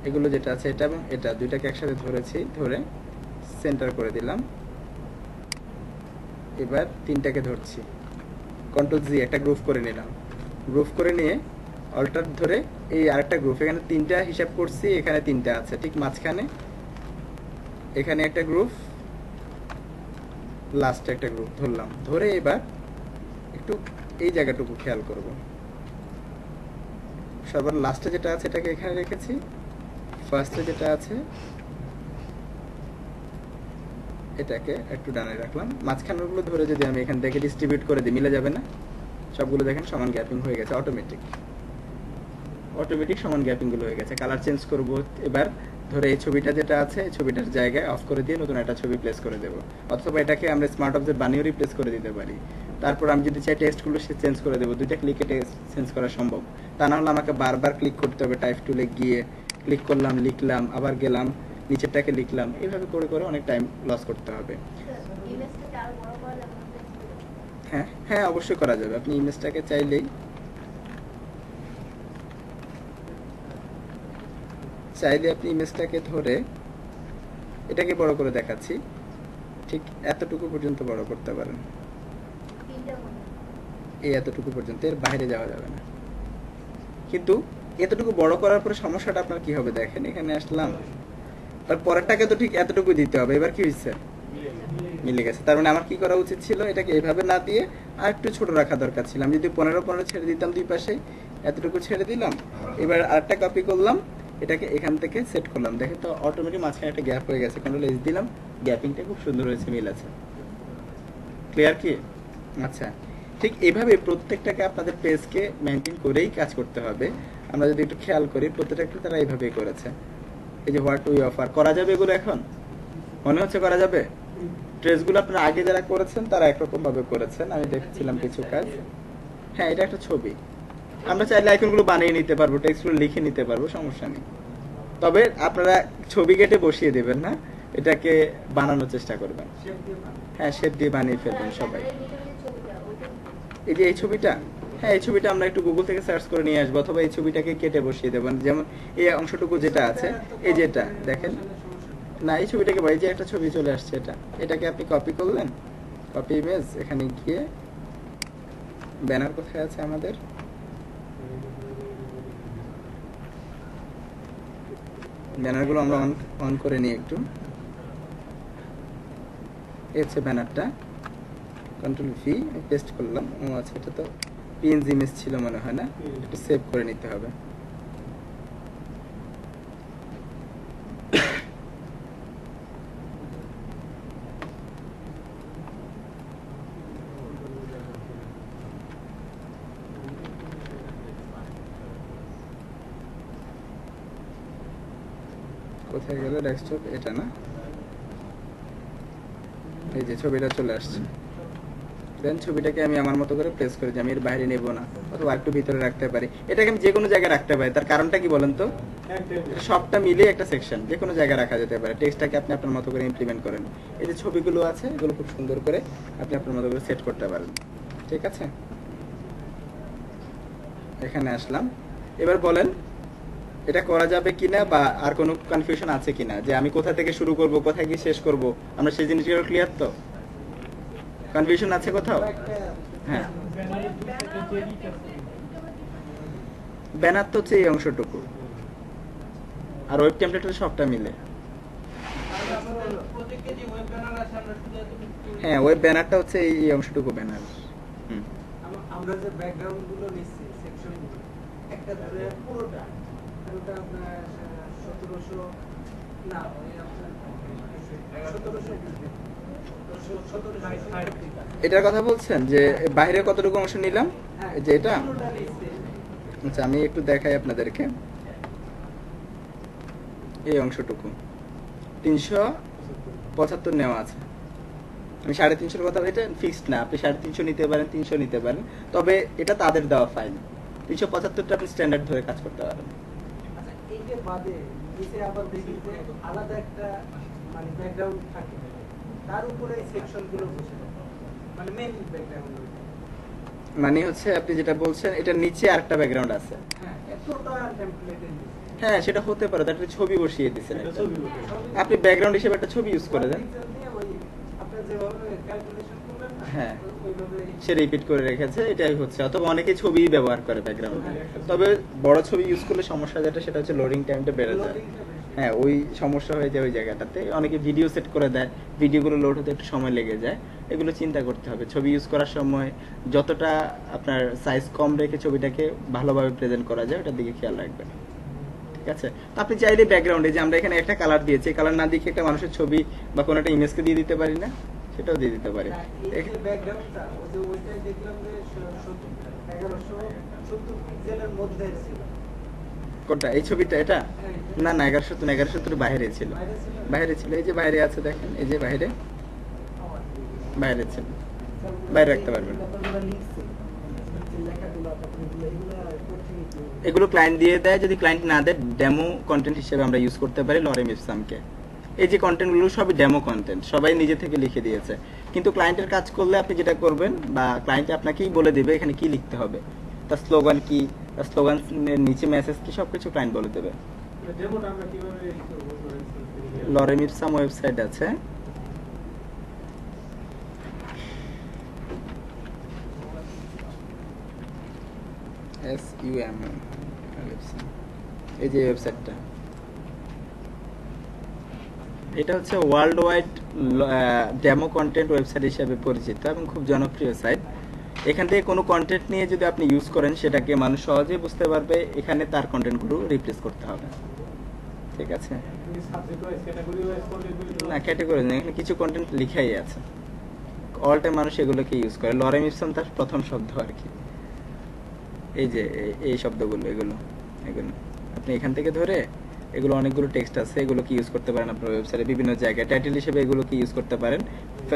এগুলো যেটা আছে এটা এবং এটা দুইটাকে একসাথে ধরেছি, ধরে সেন্টার করে দিলাম। এবার তিনটাকে ধরছি, কন্ট্রোল জি একটা গ্রুপ করে নিলাম। গ্রুপ করে নিয়ে অল্টার ধরে এই আরেকটা গ্রুপ, এখানে 3টা হিসাব করছি, এখানে 3টা আছে ঠিক মাঝখানে, এখানে একটা গ্রুপ, লাস্টে একটা গ্রুপ ধরলাম। ধরে এবার একটু এই জায়গাটুকু খেয়াল করব, সবার লাস্টে যেটা আছে এটাকে এখানে রেখেছি, ফার্স্টে যেটা আছে এটাকে একটু ডানে রাখলাম। মাঝখানের গুলো ধরে যদি আমি এখান থেকে ডিস্ট্রিবিউট করে দিই, মিলে যাবে না? সবগুলো দেখেন সমান গ্যাপিং হয়ে গেছে, অটোমেটিক সমান গ্যাপিং গুলো হয়ে গেছে। কালার চেঞ্জ করব এবার, ধরে এই ছবিটা যেটা আছে এই ছবিটার জায়গায় অফ করে দিয়ে নতুন একটা ছবি প্লেস করে দেব, অথবা এটাকে আমরা স্মার্ট অবজেক্ট বানিয়ে রিপ্লেস করে দিতে পারি। তারপর আমি যদি চাই টেক্সটগুলো চেঞ্জ করে দেবো, দুইটা ক্লিকে টেক্সট চেঞ্জ করা সম্ভব। তা না হলে আমাকে বারবার ক্লিক করতে হবে, টাইপ টুলে গিয়ে ক্লিক করলাম, লিখলাম, আবার গেলাম, নিচেরটাকে লিখলাম, এইভাবে করে করে অনেক টাইম লস করতে হবে। হ্যাঁ হ্যাঁ, অবশ্যই করা যাবে। আপনি ইমেজটাকে চাইলে আপনি ইমেজটাকে ধরে এটাকে বড় করে দেখাচ্ছি, ঠিক এতটুকু পর্যন্ত বড় করতে পারেন, এই এতটুকু পর্যন্ত, এর বাইরে যাওয়া যাবে না। কিন্তু এতটুকু বড় করার পরে সমস্যাটা আপনার কি হবে দেখেন, এখানে আসলাম, আর পরেরটাকে তো ঠিক এতটুকু দিতে হবে। এবার কি হয়েছে? মিলে গেছে। তার মানে আমার কি করা উচিত ছিল, এটাকে এইভাবে না দিয়ে আর একটু ছোট রাখা দরকার ছিল। আমি যদি 15 ছেড়ে দিতাম দুই পাশে, এতটুকু ছেড়ে দিলাম, এবার আরেকটা কপি করলাম, এটাকে এখান থেকে সেট করলাম, দেখেন তো অটোমেটিক মাঝখানে একটা গ্যাপ হয়ে গেছে। কন্ট্রোল এস দিলাম, গ্যাপিংটা খুব সুন্দর হয়েছে, মিল আছে। ক্লিয়ার কি? আচ্ছা, ঠিক এইভাবে প্রত্যেকটাকে আপনাদের পেজকে মেনটেন করেই কাজ করতে হবে। আমরা যদি একটু খেয়াল করি, প্রত্যেকটা তারা এইভাবেই করেছে। এই যে হোয়াট উই অফার, করা যাবে এগুলো? এখন মনে হচ্ছে করা যাবে। ট্রেসগুলো আপনারা আগে যারা করেছেন তারা একরকম ভাবে করেছেন, আমি দেখছিলাম কিছু কাজ। হ্যাঁ, এটা একটা ছবি, আমরা চাইলে আইকনগুলো বানিয়ে নিতে পারবো, টেক্সটগুলো লিখে নিতে পারবো, সমস্যা নেই। তবে আপনারা ছবি কেটে বসিয়ে দেবেন না, এটাকে বানানোর চেষ্টা করবেন। হ্যাঁ, শেপ দিয়ে বানিয়ে ফেলবেন সবাই। এই যে এই ছবিটা, হ্যাঁ এই ছবিটা আমরা একটু গুগল থেকে সার্চ করে নিয়ে আসবো, অথবা এই ছবিটাকে কেটে বসিয়ে দেবেন। যেমন এই অংশটুকু যেটা আছে, এই যেটা দেখেন না, এই ছবিটাকে এই যে একটা ছবি চলে আসছে, এটাকে আপনি কপি করলেন, কপি ইমেজ, এখানে গিয়ে ব্যানার কোথায় আছে আমাদের, ব্যানারগুলো আমরা অন করে নিই একটু। এই হচ্ছে ব্যানারটা, কন্ট্রোল ভি পেস্ট করলাম। ও আচ্ছা, এটা তো পিএনজি ইমেজ ছিল মনে হয় না, একটু সেভ করে নিতে হবে। কোথায় গেল ডেস্কটপ? এটা না, এই যে ছবিটা চলে আসছে। দেন ছবিটাকে আমি আমার মতো করে প্লেস করে দিই, আমি এর বাইরে নেব না, অথবা একটু ভিতরে রাখতে পারি। এটাকে আমি যে কোনো জায়গায় রাখতে পারি। তার কারণটা কি বলেন তো? সবটা মিলে একটা সেকশন যে কোনো জায়গায় রাখা যেতে পারে। টেক্সটটাকে আপনি আপনার মতো করে ইমপ্লিমেন্ট করেন। এই যে ছবিগুলো আছে, এগুলো খুব সুন্দর করে আপনি আপনার মতো করে সেট করতে পারেন। ঠিক আছে, এখানে আসলাম। এবার বলেন এটা করা যাবে কিনা, বা আর কোনো কনফিউশন আছে কিনা, যে আমি কোথা থেকে শুরু করব, কোথায় গিয়ে শেষ করব, আমরা সেই জিনিসগুলো ক্লিয়ার তো? কনফিউশন আছে কোথাও? হ্যাঁ, ব্যানার তো হচ্ছে এই অংশটুকু, আর ওয়েব টেমপ্লেটের সবটা মিলে। হ্যাঁ, ওয়েব ব্যানারটা হচ্ছে এই অংশটুকু ব্যানার। আমরা যে ব্যাকগ্রাউন্ড গুলো নিচ্ছি, সেকশন গুলো, একটা ধরে পুরোটা আপনার 1700 না, ওই আপনার 1700 17 বাই 60 এটার কথা বলছেন যে বাইরে কতটুকু অংশ নিলাম, হ্যাঁ, এই যে এটা। পুরোটা নিচ্ছে। আচ্ছা আমি একটু দেখাই আপনাদেরকে, এই অংশটুকু 375 নেওয়া আছে। আমি 350 কথা, এটা ফিক্সড না, আপনি 350 নিতে পারেন, 300 নিতে পারেন, তবে এটা তাদের দেওয়া ফাইল। 375টা আপনি স্ট্যান্ডার্ড ধরে কাজ করতে পারেন। আচ্ছা, এই যে বাদে নিচে আবার দেখি যে আলাদা একটা মানে ব্যাকগ্রাউন্ড থাকে, তার উপরে এই সেকশনগুলো বসে থাকে। মানে মেইন ব্যাকগ্রাউন্ড। মানে হচ্ছে আপনি যেটা বলছেন এটার নিচে আরেকটা ব্যাকগ্রাউন্ড আছে। হ্যাঁ, এতটা টেমপ্লেটের নিচে। হ্যাঁ সেটা হতে পারে, তার একটা ছবি বসিয়ে দিচ্ছেন এটা একটা। ছবি বটে। আপনি ব্যাকগ্রাউন্ড হিসেবে একটা ছবি ইউজ করে দেন। আপনারা যেভাবে ক্যালকুলেশন করলেন না, হ্যাঁ। ওইভাবে সে রিপিট করে রেখেছে, এটাই হচ্ছে। অথবা অনেকে ছবি ব্যবহার করে ব্যাকগ্রাউন্ডে, তবে বড় ছবি ইউজ করলে সমস্যা যেটা সেটা হচ্ছে লোডিং টাইমটা বেড়ে যায়। লোডিংটা বেশি। হ্যাঁ ওই সমস্যা হয়ে যায় ওই জায়গাটাতে। অনেকে ভিডিও সেট করে দেয়, ভিডিওগুলো লোড হতে একটু সময় লেগে যায়, এগুলো চিন্তা করতে হবে। ছবি ইউজ করার সময় যতটা আপনার সাইজ কম রেখে ছবিটাকে ভালোভাবে প্রেজেন্ট করা যায় ওটার দিকে খেয়াল রাখবেন, ঠিক আছে? তো আপনি চাইলে ব্যাকগ্রাউন্ডে যে আমরা এখানে একটা কালার দিয়েছি, কালার না দিয়ে কি একটা মানুষের ছবি বা কোনো একটা ইমেজকে দিয়ে দিতে পারি না? সেটাও দিয়ে দিতে পারি। না, এই যে ব্যাকগ্রাউন্ডটা ওই যে ওইটাই দেখলাম যে 1170 পিক্সেলের মধ্যে ছিল। কোনটা, এই ছবিটা? এটা না না, 1170 বাইরে ছিল, বাইরে ছিল? বাইরে ছিল। এই যে বাইরে আছে দেখেন, এই যে বাইরে, বাইরে ছিল, বাইরে রাখতে পারবেন। এগুলো ক্লায়েন্ট দিয়ে দেয়, যদি ক্লায়েন্ট না দেয় ডেমো কন্টেন্ট হিসেবে আমরা ইউজ করতে পারি লরেম ইপসামকে। এই যে কন্টেন্টগুলো সবই ডেমো কন্টেন্ট, সবাই নিজে থেকে লিখে দিয়েছে। কিন্তু ক্লায়েন্টের কাজ করলে আপনি যেটা করবেন, বা ক্লায়েন্ট আপনাকেই বলে দেবে এখানে কি লিখতে হবে, তার স্লোগান কি, তার স্লোগানের নিচে মেসেজ কি, সবকিছু ক্লায়েন্ট বলে দেবে। ডেমোটা আমরা কিভাবে ই করব? লরেম ইপসাম ওয়েবসাইট আছে, SUM, এই যে ওয়েবসাইটটা, এটা হচ্ছে world wide demo content website হিসেবে পরিচিত এবং খুব জনপ্রিয় সাইট। এখান থেকে কোনো কন্টেন্ট নিয়ে যদি আপনি ইউজ করেন সেটাকে মানুষ সহজেই বুঝতে পারবে এখানে তার কন্টেন্টগুলো রিপ্লেস করতে হবে, ঠিক আছে? Subject wise category wise content না ক্যাটাগরি না, এখানে কিছু কন্টেন্ট লিখাই আছে, অল টাইম মানুষ এগুলোকে ইউজ করে। লরেম ইপসাম তার প্রথম শব্দ আর কি। এই যে এই শব্দগুলো, এগুলো এগুলো আপনি এখান থেকে ধরে, এগুলো অনেকগুলো টেক্সট আছে, এগুলো কি ইউজ করতে পারেন আপনার ওয়েবসাইটে বিভিন্ন জায়গায়, টাইটেল হিসেবে এগুলো কি ইউজ করতে পারেন,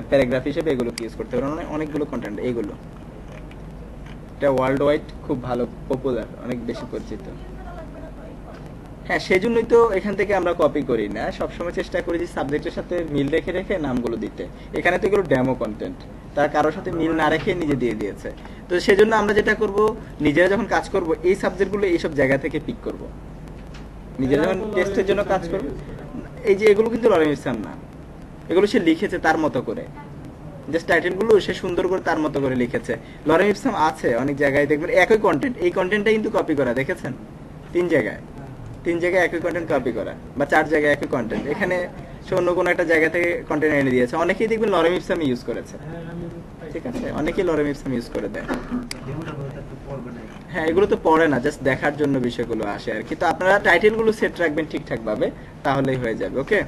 প্যারাগ্রাফ হিসেবে এগুলো কি ইউজ করতে পারেন, অনেকগুলো কন্টেন্ট এগুলো। এটা ওয়ার্ল্ড ওয়াইড খুব ভালো, পপুলার, অনেক বেশি পরিচিত। হ্যাঁ সেজন্যই তো এখান থেকে আমরা কপি করি না, সবসময় চেষ্টা করি যে সাবজেক্টের সাথে মিল রেখে রেখে নামগুলো দিতে। এখানে তো এগুলো ডেমো কন্টেন্ট, তার কারোর সাথে মিল না রেখে নিজে দিয়ে দিয়েছে। তো সেজন্য আমরা যেটা করব, নিজেরা যখন কাজ করব এই সাবজেক্টগুলো এইসব জায়গা থেকে পিক করব, নিজেরা যখন টেস্টের জন্য কাজ করব। এই যে এগুলো কিন্তু লরেম ইপসাম না, এগুলো সে লিখেছে তার মতো করে, জাস্ট টাইটেলগুলো সে সুন্দর করে তার মতো করে লিখেছে। লরেম ইপসাম আছে অনেক জায়গায়, দেখবেন একই কন্টেন্ট, এই কন্টেন্টটা কিন্তু কপি করা, দেখেছেন? তিন জায়গায় একই কন্টেন্ট কপি করা, বা 4 জায়গায় একই কন্টেন্ট। এখানে সে অন্য কোনো একটা জায়গা থেকে কন্টেন্ট এনে দিয়েছে। অনেকেই দেখবেন লরেম ইপসাম ইউজ করেছে, ঠিক আছে? অনেকেই লরেম ইপসাম ইউজ করে দেয়। হ্যাঁ এগুলো তো পড়ে না, জাস্ট দেখার জন্য বিষয়গুলো আসে আর কি। তো আপনারা টাইটেলগুলো সেট রাখবেন ঠিকঠাক ভাবে, তাহলেই হয়ে যাবে। ওকে,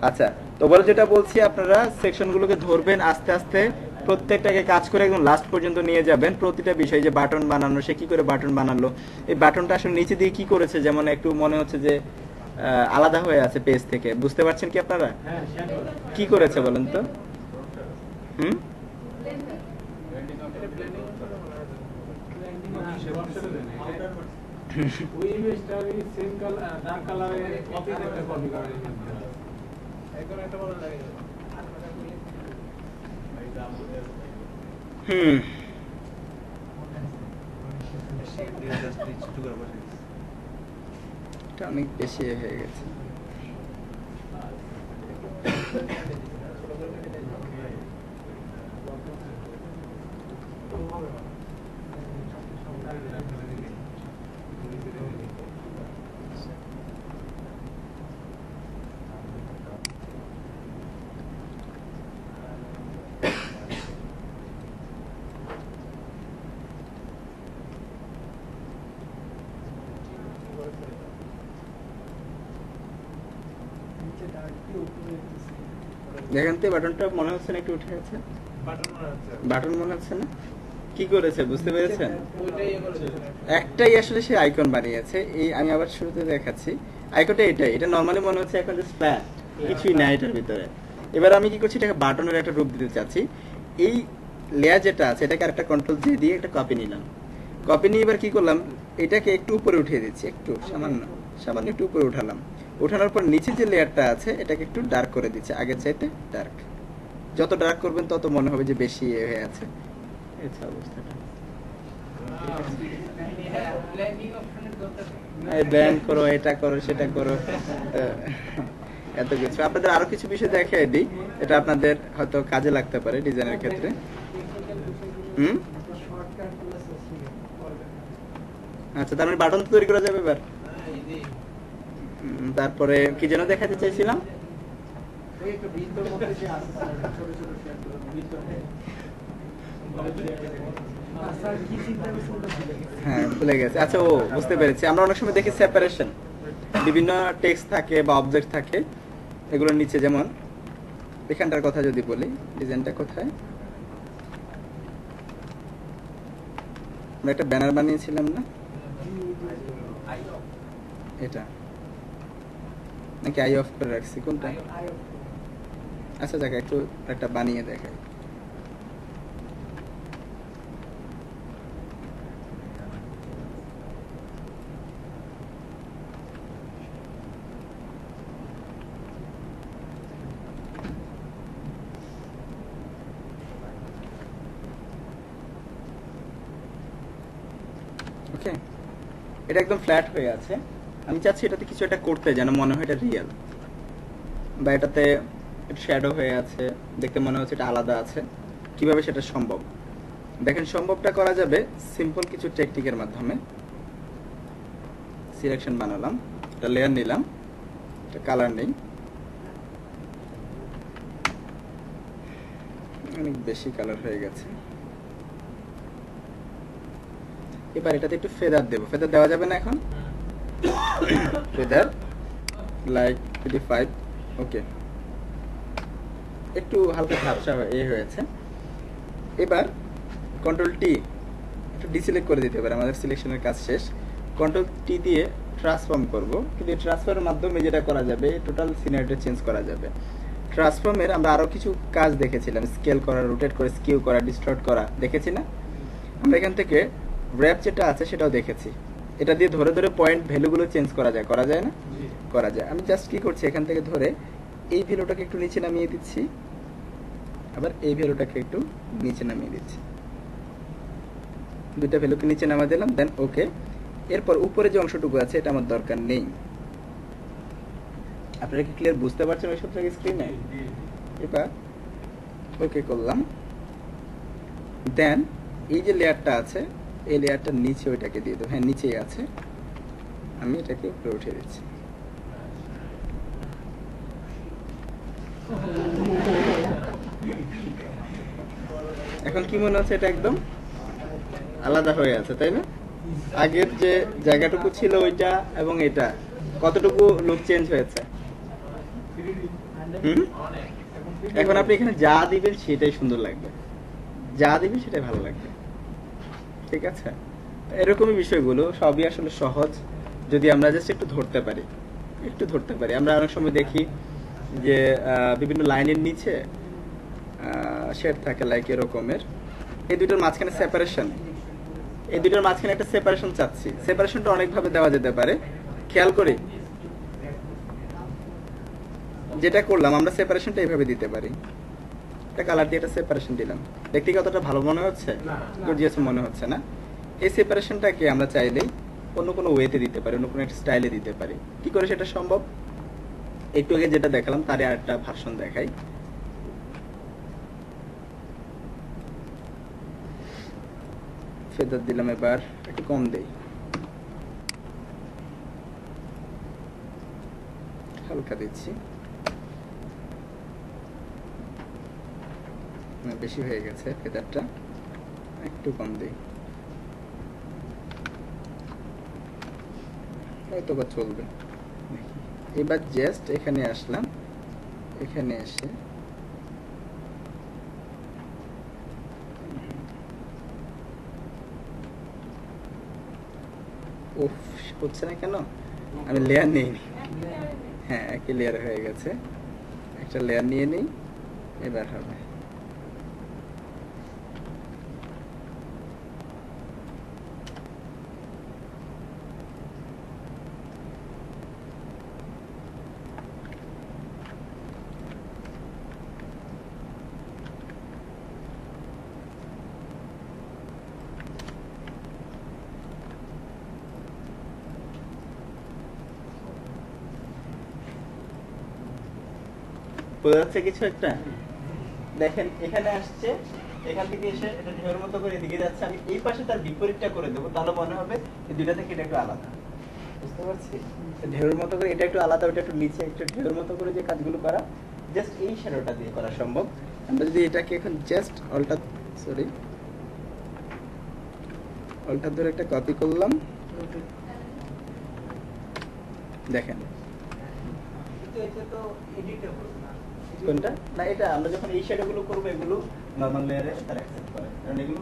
আচ্ছা। তো বলে যেটা বলছি, আপনারা সেকশনগুলোকে ধরবেন আস্তে আস্তে, প্রত্যেকটাকে কাজ করে একদম লাস্ট পর্যন্ত নিয়ে যাবেন। প্রতিটা বিষয়, যে বাটন বানানো, সে কি করে বাটন বানালো, এই বাটনটা আসলে নিচে দিয়ে কি করেছে, যেমন একটু মনে হচ্ছে যে আলাদা হয়ে আছে পেজ থেকে, বুঝতে পারছেন কি আপনারা? হ্যাঁ শ্যাডো কি করেছে বলেন তো? ওই ইমেজটা সেম কালার ডার্ক কালারে কপি একটা কপি করা এখন একটা ভালো লাগে। এটা অনেক বেশি হয়ে গেছে। নিচে ডার্ক দিয়ে উপরে দেখেন তো বাটনটা মনে হচ্ছে না একটু উঠে আছে, বাটন মনে হচ্ছে। বাটন মনে হচ্ছে না? কি করেছে বুঝতে পেরেছেন? ওইটাই ইয়ে করেছে। একটাই আসলে সে আইকন বানিয়েছে। এই আমি আবার শুরুতে দেখাচ্ছি, আইকনটা এটাই, এটা নরমালি মনে হচ্ছে এখন জাস্ট ফ্ল্যাট, কিছুই নাই এটার ভিতরে। এবার আমি কি করছি, এটাকে বাটনের একটা রূপ দিতে চাচ্ছি। এই লেয়ার যেটা আছে এটাকে আরেকটা কন্ট্রোল জে দিয়ে একটা কপি নিলাম। কপি নিয়ে এবার কি করলাম, এটাকে একটু উপরে উঠিয়ে দিচ্ছি, একটু সামান্য সামান্য একটু উপরে উঠালাম। উঠানোর পর নিচে যে লেয়ারটা আছে এটাকে একটু ডার্ক করে দিচ্ছি, আগের চাইতে ডার্ক। যত ডার্ক করবেন তত মনে হবে যে বেশি ইয়ে হয়ে আছে। এই হচ্ছে অবস্থাটা। ব্যান্ড করো, এটা করো, সেটা করো, এত কিছু। আপনাদের আরো কিছু বিষয় দেখাই দিই, এটা আপনাদের হয়তো কাজে লাগতে পারে ডিজাইনের ক্ষেত্রে। হুম, আচ্ছা, তার মানে বাটন তৈরি করা যাবে এবার। তারপরে কি যেন দেখাতে চাইছিলাম, হ্যাঁ ভুলে গেছে। আচ্ছা, ও বুঝতে পেরেছি। আমরা অনেক সময় দেখি সেপারেশন, বিভিন্ন টেক্সট থাকে বা অবজেক্ট থাকে, এগুলোর নিচে, যেমন এখানটার কথা যদি বলি, ডিজাইনটা কোথায়, আমরা একটা ব্যানার বানিয়েছিলাম না, এটা নাকি আই অফ করে রাখছি, কোনটা? আচ্ছা দেখ, একটু একটা বানিয়ে দেখাই। ওকে, এটা একদম ফ্ল্যাট হয়ে আছে। আমি চাচ্ছি এটাতে কিছু একটা করতে, যেন মনে হয় এটা রিয়েল, বা এটাতে একটু শ্যাডো হয়ে আছে, দেখতে মনে হচ্ছে এটা আলাদা আছে। কিভাবে সেটা সম্ভব? দেখেন, সম্ভবটা করা যাবে সিম্পল কিছু টেকনিকের মাধ্যমে। সিলেকশন বানালাম, একটা লেয়ার নিলাম, একটা কালার নেই, অনেক বেশি কালার হয়ে গেছে। এবার এটাতে একটু ফেদার দেবো। ফেদার দেওয়া যাবে না এখন? Feather like 25। ওকে, একটু হালকা ঝাপসা হয়েছে। এবার কন্ট্রোল টি একটু ডিসিলেক্ট করে দিতে পারে, আমাদের সিলেকশনের কাজ শেষ। কন্ট্রোল টি দিয়ে ট্রান্সফর্ম করব, কিন্তু এই ট্রান্সফর্মের মাধ্যমে যেটা করা যাবে, টোটাল সিনারিটা চেঞ্জ করা যাবে। ট্রান্সফর্মের আমরা আরো কিছু কাজ দেখেছিলাম, স্কেল করা, রোটেট করে স্কিউ করা, ডিস্টর্ট করা, দেখেছি না? আমরা এখান থেকে র্যাপ যেটা আছে সেটাও দেখেছি। এটা দিয়ে ধরে ধরে পয়েন্ট ভ্যালুগুলো চেঞ্জ করা যায়, করা যায় না? করা যায়। আমি জাস্ট কি করছি, এখান থেকে ধরে এই ভ্যালুটাকে একটু নিচে নামিয়ে দিচ্ছি, আবার এই ভ্যালুটাকে একটু নিচে নামিয়ে দিচ্ছি, দুইটা ভ্যালুকে নিচে নামিয়ে দিলাম, দেন ওকে। এরপর উপরে যে অংশটুকু আছে এটা আমার দরকার নেই। আপনারা কি ক্লিয়ার বুঝতে পারছেন ওই সব জায়গায় স্ক্রিনে? এবার ওকে করলাম, দেন এই যে লেয়ারটা আছে এই লেয়ারটার নিচে ওইটাকে দিয়ে দেবো। হ্যাঁ, নিচেই আছে, আমি এটাকে উপরে উঠিয়ে দিচ্ছি। এখন কি মনে হচ্ছে, এটা একদম আলাদা হয়ে আছে, তাই না? আগের যে জায়গাটুকু ছিল ওইটা এবং এটা, কতটুকু লুক চেঞ্জ হয়েছে? এখন আপনি এখানে যা দিবেন সেটাই সুন্দর লাগবে, যা দিবেন সেটাই ভালো লাগবে। ঠিক আছে, এরকমই বিষয়গুলো সবই আসলে সহজ, যদি আমরা জাস্ট একটু ধরতে পারি, একটু ধরতে পারি। আমরা অনেক সময় দেখি যে বিভিন্ন লাইনের নিচে শেড থাকে, লাইক এরকমের। এই দুটোর মাঝখানে সেপারেশন, এই দুটোর মাঝখানে একটা সেপারেশন চাচ্ছি। সেপারেশনটা অনেকভাবে দেওয়া যেতে পারে, খেয়াল করি যেটা করলাম আমরা, সেপারেশনটা এইভাবে দিতে পারি। একটা কালার দিয়ে একটা সেপারেশন দিলাম, দেখতে কতটা ভালো মনে হচ্ছে? গর্জিয়াস মনে হচ্ছে না? এই সেপারেশনটাকে আমরা চাইলেই অন্য কোনো ওয়েতে দিতে পারি, অন্য কোনো একটা স্টাইলে দিতে পারি। কি করে সেটা সম্ভব? একটু আগে যেটা দেখালাম তারই আরেকটা ভার্সন দেখাই। ফেদার দিলাম, এবার একটু কম দেই, হালকা দিচ্ছি, বেশি হয়ে গেছে ফেদারটা, একটু কম দেই, হয়তো বা চলবে। এবার জাস্ট এখানে আসলাম, এখানে এসে উফ, হচ্ছে না কেন? আমি লেয়ার নিইনি। হ্যাঁ, একই লেয়ার হয়ে গেছে। একটা লেয়ার নিয়ে নিই, এবার হবে। বোঝা যাচ্ছে কিছু একটা? দেখেন এখানে আসছে, এখান থেকে এসে এটা ঢেউর মতো করে এদিকে যাচ্ছে। আমি এই পাশে তার বিপরীতটা করে দেবো, তাহলে মনে হবে এই দুইটা থেকে এটা একটু আলাদা। বুঝতে পারছি? ঢেউর মতো করে এটা একটু আলাদা, ওটা একটু নিচে, একটু ঢেউর মতো করে যে কাজগুলো করা জাস্ট এই শ্যাডোটা দিয়ে করা সম্ভব। আমরা যদি এটাকে এখন জাস্ট অল্টার ধরে একটা কপি করলাম, দেখেন কিন্তু এটা তো এডিটেবল না। কোনটা না, এটা আমরা যখন এই শ্যাডো গুলো করবো এগুলো নরমাল লেয়ারে তারা অ্যাকসেপ্ট করে, কারণ এগুলো